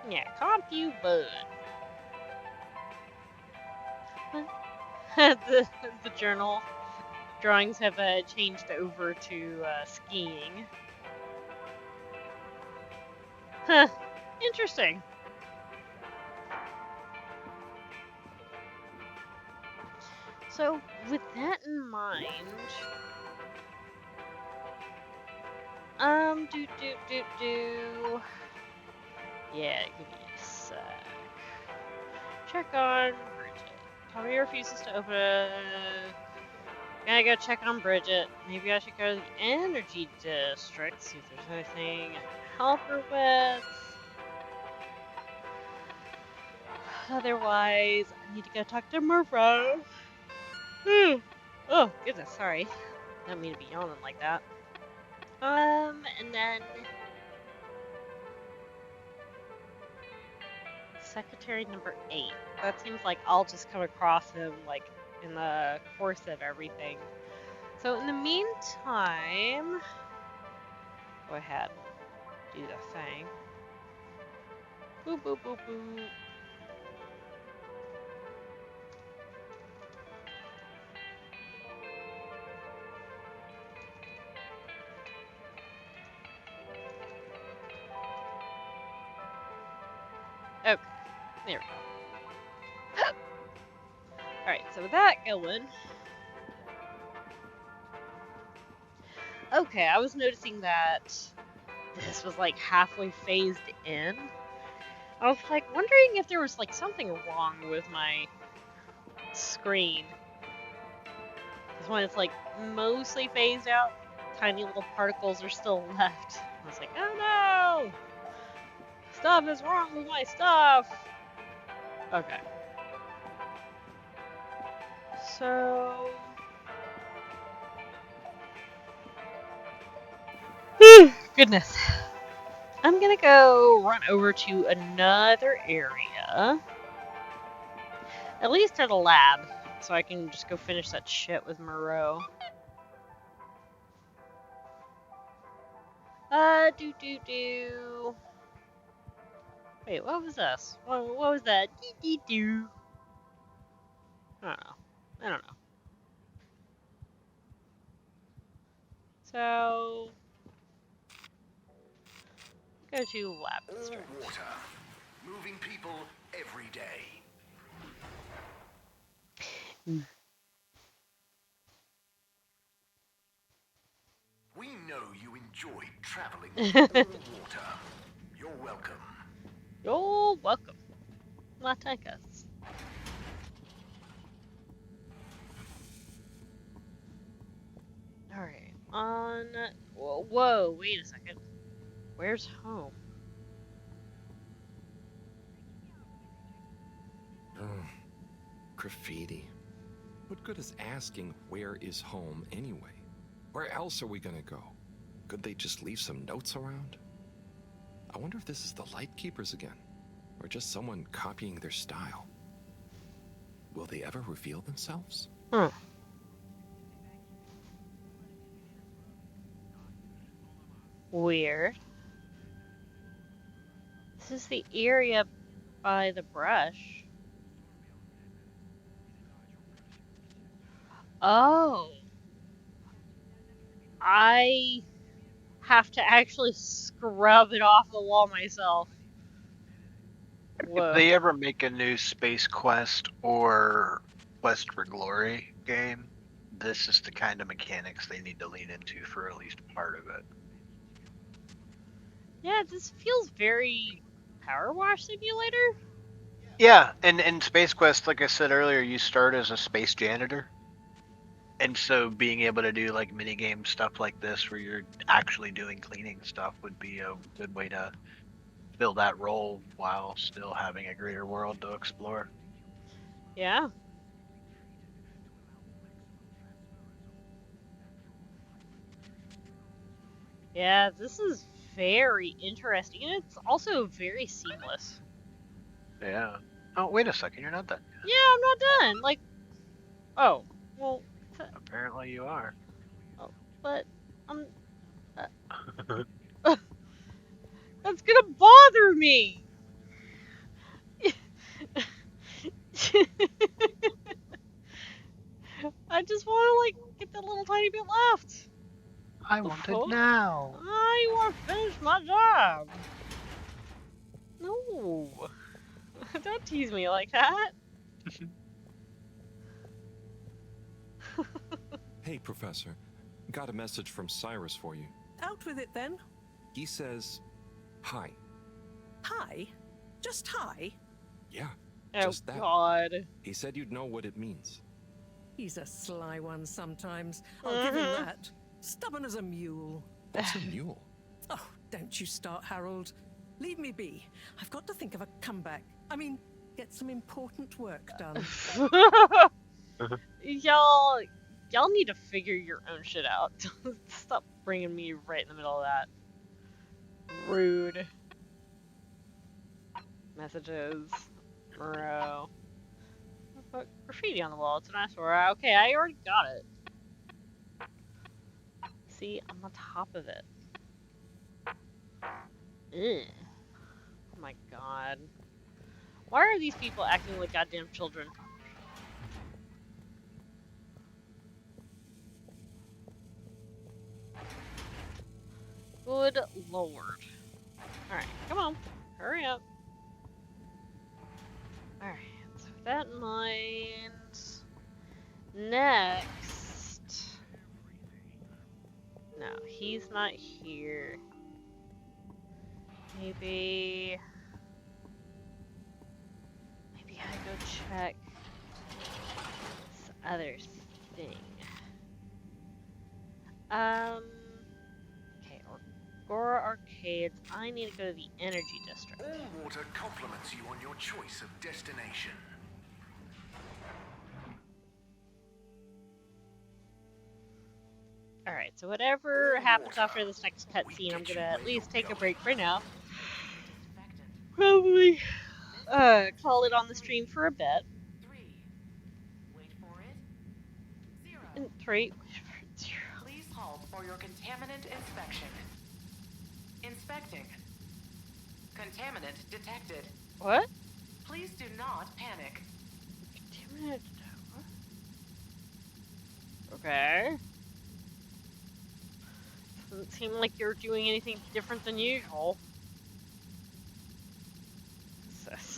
S1: yeah, CompuBud. the journal drawings have changed over to skiing. Huh. Interesting. So, with that in mind, yeah, give me a sec. Check on Bridget. Tommy refuses to open. Gotta go check on Bridget. Maybe I should go to the energy district, see if there's anything I can help her with. Otherwise, I need to go talk to Murphy. Oh, goodness, sorry. Don't mean to be yawning like that. And then secretary number 8. That seems like I'll just come across him like in the course of everything. So in the meantime, go ahead, do the thing. Boop boop boop boop. Okay, there we go. Alright, so with that going. Okay, I was noticing that this was like halfway phased in. I was like wondering if there was like something wrong with my screen. Because when it's like mostly phased out, tiny little particles are still left. I was like, oh no! Stuff is wrong with my stuff! Okay. So... Goodness. I'm gonna go run over to another area. At least at a lab. So I can just go finish that shit with Moreau. Wait, what was this? What was that? I don't know. So... go to lab district.
S17: Water. Moving people every day. We know you enjoyed traveling with water. You're welcome.
S1: You're welcome. Well, take us. Alright, on... Whoa, wait a second. Where's home?
S4: Oh, graffiti. What good is asking where is home anyway? Where else are we gonna go? Could they just leave some notes around? I wonder if this is the Lightkeepers again, or just someone copying their style. Will they ever reveal themselves?
S1: Weird. This is the area by the brush. Oh. I have to actually scrub it off the wall myself. Whoa.
S2: If they ever make a new Space Quest or Quest for Glory game, this is the kind of mechanics they need to lean into for at least part of it.
S1: Yeah, this feels very Power Wash Simulator.
S2: Yeah, and in Space Quest, like I said earlier, you start as a space janitor. And so being able to do like mini game stuff like this where you're actually doing cleaning stuff would be a good way to fill that role while still having a greater world to explore.
S1: Yeah. Yeah, this is very interesting, and it's also very seamless.
S2: Yeah. Oh, wait a second, you're not done.
S1: Yeah, I'm not done. Like, oh, well.
S2: Apparently you are.
S1: Oh, but that's gonna bother me. I just want to like get that little tiny bit left.
S2: I want it now.
S1: I want to finish my job. No, don't tease me like that.
S4: Hey, Professor. Got a message from Cyrus for you.
S10: Out with it then.
S4: He says, hi.
S10: Hi? Just hi?
S4: Yeah,
S1: Oh,
S4: just that.
S1: God.
S4: He said you'd know what it means.
S10: He's a sly one sometimes. I'll give him that. Stubborn as a mule.
S4: What's a mule?
S10: Oh, don't you start, Harold. Leave me be. I've got to think of a comeback. I mean, get some important work done.
S1: Y'all need to figure your own shit out. Stop bringing me right in the middle of that. Rude. Messages. Bro. But graffiti on the wall. It's a nice word. Okay, I already got it. See, I'm on top of it. Ugh. Oh my god. Why are these people acting like goddamn children? Good lord. Alright, come on. Hurry up. Alright, so with that in mind... Next... No, he's not here. Maybe I go check this other thing. Okay, Agora Arcades. I need to go to the Energy District.
S11: All water compliments you on your choice of destination.
S1: Alright, so whatever happens after this next cutscene, I'm gonna at least take a break for now. Probably call it on the stream for a bit. And 3.
S15: Please halt for your contaminant inspection. Inspecting. Contaminant detected.
S1: What?
S15: Please do not panic.
S1: Contaminant. Okay. Doesn't seem like you're doing anything different than usual.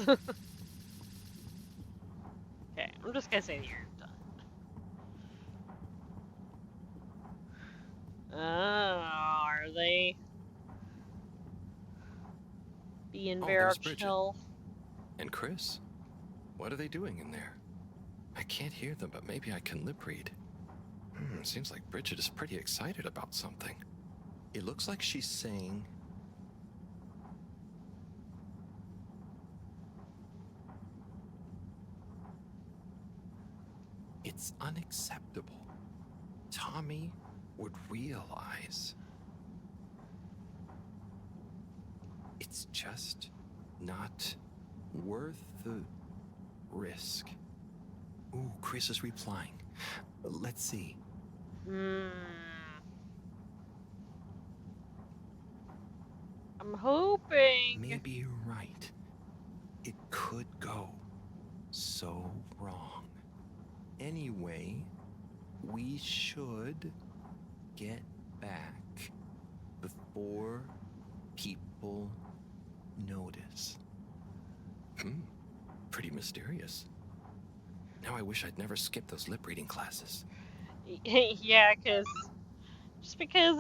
S1: Okay, I'm just gonna say that you're done. Are they being very chill?
S4: And Chris? What are they doing in there? I can't hear them, but maybe I can lip read. Seems like Bridget is pretty excited about something. It looks like she's saying... It's unacceptable. Tommy would realize. It's just not worth the risk. Ooh, Chris is replying. Let's see.
S1: I'm hoping.
S4: Maybe you're right. It could go so wrong. Anyway, we should get back before people notice. Pretty mysterious. Now I wish I'd never skipped those lip reading classes.
S1: Yeah, just because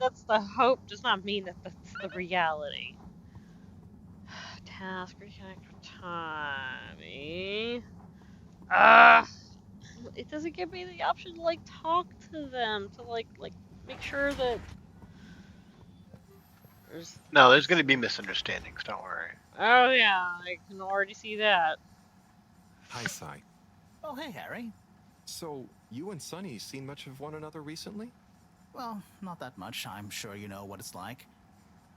S1: that's the hope does not mean that that's the reality. Task, reconnect with Tommy. It doesn't give me the option to like talk to them to like make sure that there's.
S2: No, there's going to be misunderstandings. Don't worry.
S1: Oh yeah, I can already see that.
S4: Hi, Sai.
S13: Oh, hey, Harry.
S4: So, you and Sunny seen much of one another recently?
S13: Well, not that much. I'm sure you know what it's like.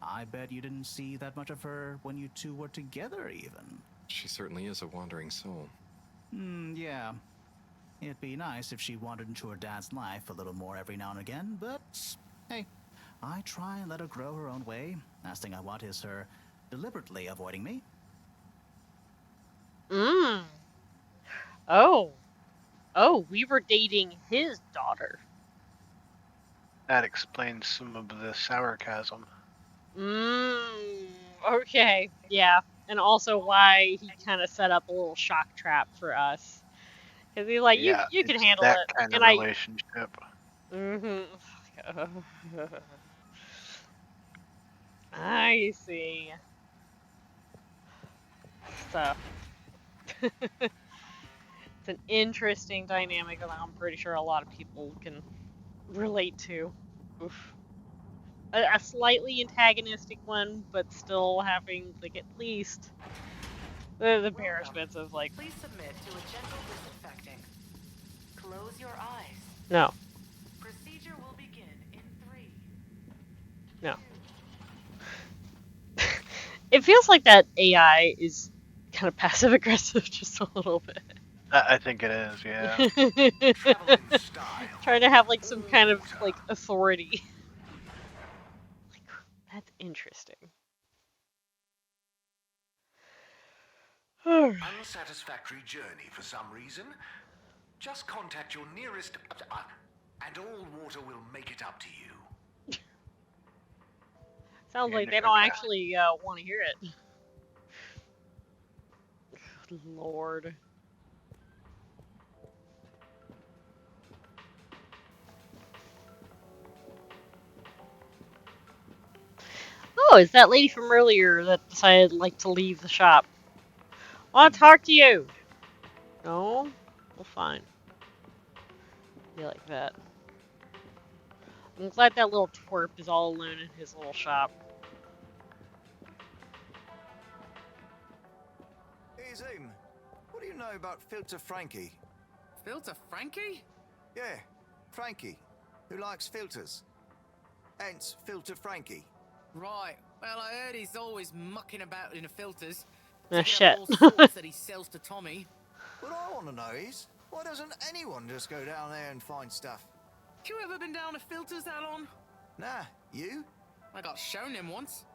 S13: I bet you didn't see that much of her when you two were together, even.
S4: She certainly is a wandering soul.
S13: Yeah. It'd be nice if she wandered into her dad's life a little more every now and again, but hey, I try and let her grow her own way. Last thing I want is her deliberately avoiding me.
S1: Oh, we were dating his daughter.
S2: That explains some of the sarcasm.
S1: Okay, yeah. And also why he kind of set up a little shock trap for us. Because he's like, you can handle
S2: that
S1: it.
S2: kind of
S1: And
S2: relationship.
S1: I see. So. It's an interesting dynamic that I'm pretty sure a lot of people can relate to. Oof. A slightly antagonistic one, but still having like at least the embarrassments of like.
S20: Please submit to a gentle disinfecting. Close your eyes.
S1: No.
S20: Procedure will begin in 3.
S1: No. It feels like that AI is kind of passive aggressive just a little bit.
S2: I think it is, yeah.
S1: Trying to have like some kind of like authority. Like, that's interesting.
S11: Unsatisfactory journey for some reason? Just contact your nearest and all water will make it up to you.
S1: Sounds like they don't actually want to hear it. Good Lord. Oh, it's that lady from earlier that decided like to leave the shop. I want to talk to you. No? Well, fine. Be like that. I'm glad that little twerp is all alone in his little shop.
S17: Hey, Zoom. What do you know about Filter Frankie?
S15: Filter Frankie?
S17: Yeah, Frankie, who likes filters. Hence, Filter Frankie.
S15: Right. Well, I heard he's always mucking about in the filters.
S1: Shit.
S15: All sorts that he sells to Tommy.
S17: What I want to know is, why doesn't anyone just go down there and find stuff?
S15: You ever been down to filters, Alon?
S17: Nah, you?
S15: I got shown him once.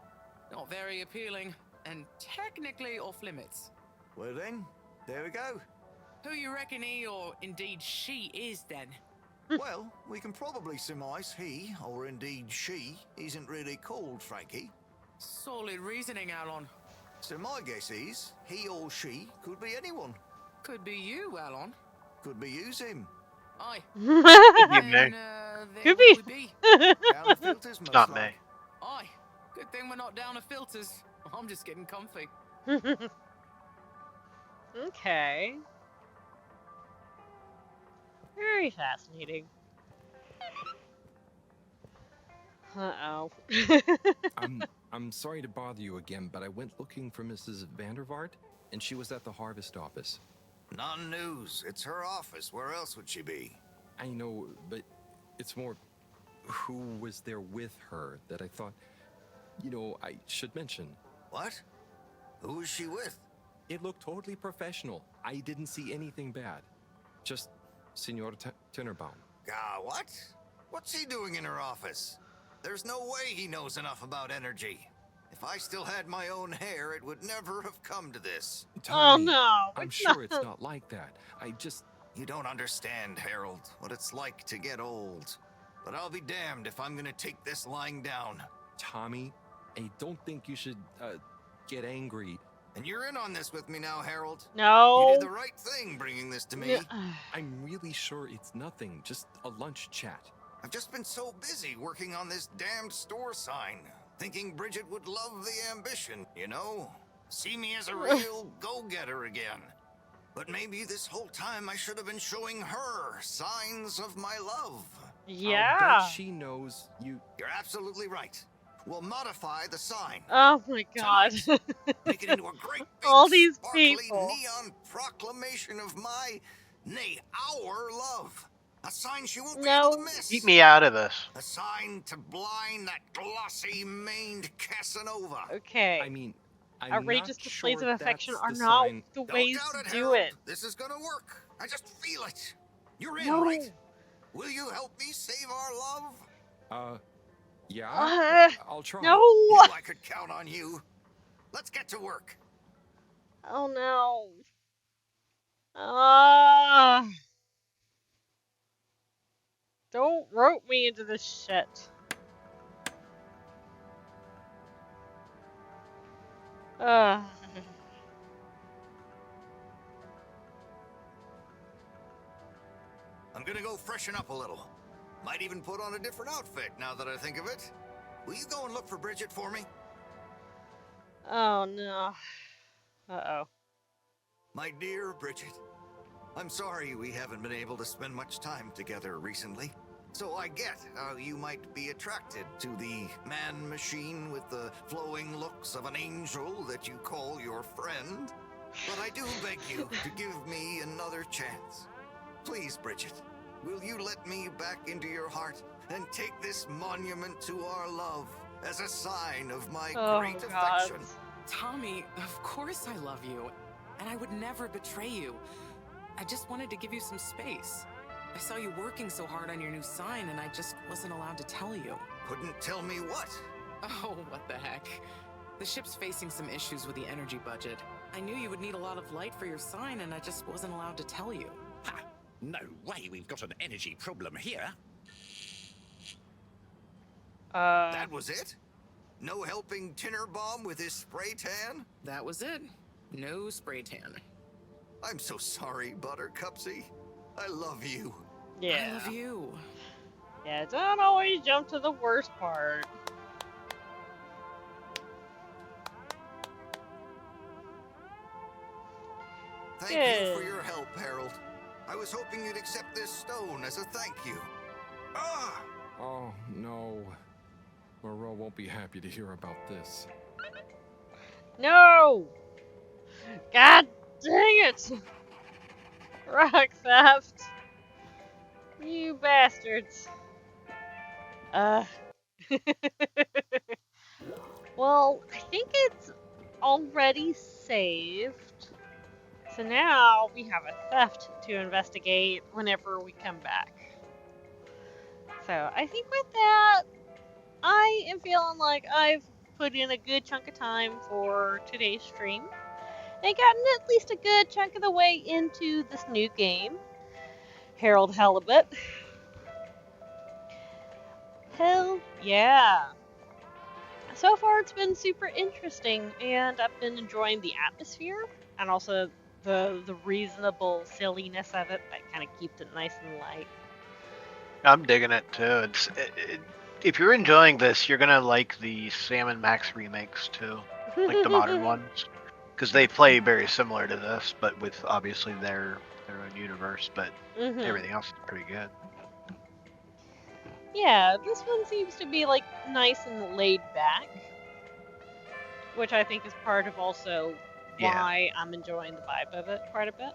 S15: Not very appealing, and technically off limits.
S17: Well then, there we go.
S15: Who you reckon he, or indeed she, is then?
S17: Well, we can probably surmise he, or indeed she, isn't really called Frankie.
S15: Solid reasoning, Alon.
S17: So my guess is, he or she could be anyone.
S15: Could be you, Alon.
S17: Could be you, Zim.
S15: Aye.
S1: Could be.
S17: Down the filters, most
S2: Not
S17: like.
S2: me.
S15: Aye. Good thing we're not down to filters. I'm just getting comfy.
S1: Okay. Very fascinating. Uh-oh.
S4: I'm sorry to bother you again, but I went looking for Mrs. Vandervaart, and she was at the harvest office.
S17: None news. It's her office. Where else would she be?
S4: I know, but it's more who was there with her that I thought, I should mention.
S17: What? Who was she with?
S4: It looked totally professional. I didn't see anything bad. Just Senor Tinnerbaum.
S17: What? What's he doing in her office? There's no way he knows enough about energy. If I still had my own hair, it would never have come to this.
S4: Tommy,
S1: oh no!
S4: I'm sure it's not like that.
S17: You don't understand, Harold, what it's like to get old. But I'll be damned if I'm gonna take this lying down.
S4: Tommy, I don't think you should, get angry.
S17: And you're in on this with me now, Harold.
S1: No.
S17: You did the right thing bringing this to me.
S4: I'm really sure it's nothing, just a lunch chat.
S17: I've just been so busy working on this damned store sign, thinking Bridget would love the ambition, you know? See me as a real go-getter again. But maybe this whole time I should have been showing her signs of my love.
S1: Yeah.
S4: I'll bet she knows you.
S17: You're absolutely right. We'll modify the sign.
S1: Oh my god.
S17: Make it into a great big
S1: All these
S17: sparkly
S1: people.
S17: neon proclamation of my, nay, our love. A sign she won't be
S1: No.
S17: able to miss.
S2: Keep me out of this.
S17: A sign to blind that glossy-maned Casanova.
S1: Okay.
S4: I mean,
S1: outrageous displays of affection are
S4: the
S1: not
S4: sign.
S1: the
S17: Don't
S1: ways
S17: doubt
S1: to
S17: it,
S1: do
S17: Harold.
S1: it.
S17: This is gonna work. I just feel it. You're in,
S1: No.
S17: right? Will you help me save our love?
S4: Yeah? I'll try.
S1: No.
S17: Knew I could count on you. Let's get to work.
S1: Oh no. Don't rope me into this shit.
S17: I'm gonna go freshen up a little. Might even put on a different outfit now that I think of it. Will you go and look for Bridget for me?
S1: Oh no. Uh-oh.
S17: My dear Bridget, I'm sorry we haven't been able to spend much time together recently. So I get how you might be attracted to the man-machine with the flowing looks of an angel that you call your friend. But I do beg you to give me another chance. Please, Bridget, will you let me back into your heart and take this monument to our love as a sign of my great affection?
S15: Tommy, of course I love you, and I would never betray you. I just wanted to give you some space. I saw you working so hard on your new sign, and I just wasn't allowed to tell you.
S17: Couldn't tell me what?
S15: Oh, what the heck. The ship's facing some issues with the energy budget. I knew you would need a lot of light for your sign, and I just wasn't allowed to tell you.
S5: Ha! No way we've got an energy problem here.
S17: That was it? No helping Tinnerbomb with his spray tan?
S15: That was it. No spray tan.
S17: I'm so sorry, Buttercupsy. I love you.
S1: Yeah.
S15: I love you.
S1: Yeah, don't always jump to the worst part.
S17: Thank you for your help, Harold. I was hoping you'd accept this stone as a thank you. Ah!
S4: Oh, no. Moreau won't be happy to hear about this.
S1: No! God dang it! Rock theft! You bastards. Well, I think it's already saved. So now we have a theft to investigate whenever we come back. So I think with that, I am feeling like I've put in a good chunk of time for today's stream and gotten at least a good chunk of the way into this new game, Harold Halibut. Hell yeah. So far it's been super interesting, and I've been enjoying the atmosphere and also the reasonable silliness of it that kind of keeps it nice and light.
S2: I'm digging it too. If you're enjoying this, you're gonna like the Sam and Max remakes too, like the modern ones, because they play very similar to this, but with obviously their own universe. But everything else is pretty good.
S1: Yeah, this one seems to be like nice and laid back, which I think is part of also why I'm enjoying the vibe of it quite a bit.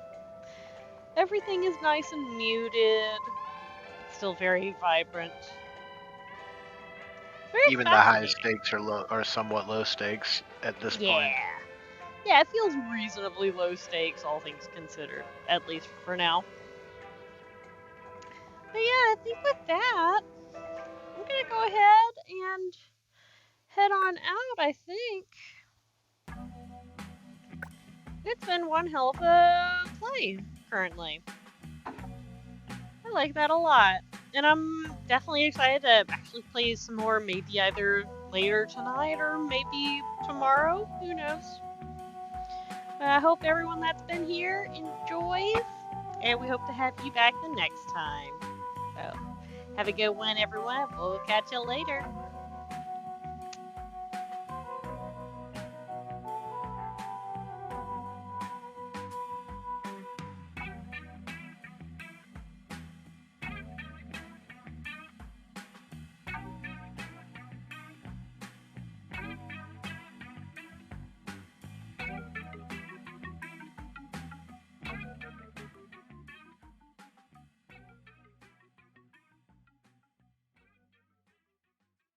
S1: Everything is nice and muted. It's still very vibrant. Very
S2: Even the high stakes are somewhat low stakes at this point.
S1: Yeah, it feels reasonably low stakes, all things considered, at least for now. But yeah, I think with that, I'm gonna go ahead and head on out, I think. It's been one hell of a play, currently. I like that a lot. And I'm definitely excited to actually play some more, maybe either later tonight or maybe tomorrow. Who knows? But I hope everyone that's been here enjoys, and we hope to have you back the next time. So, have a good one, everyone. We'll catch you later.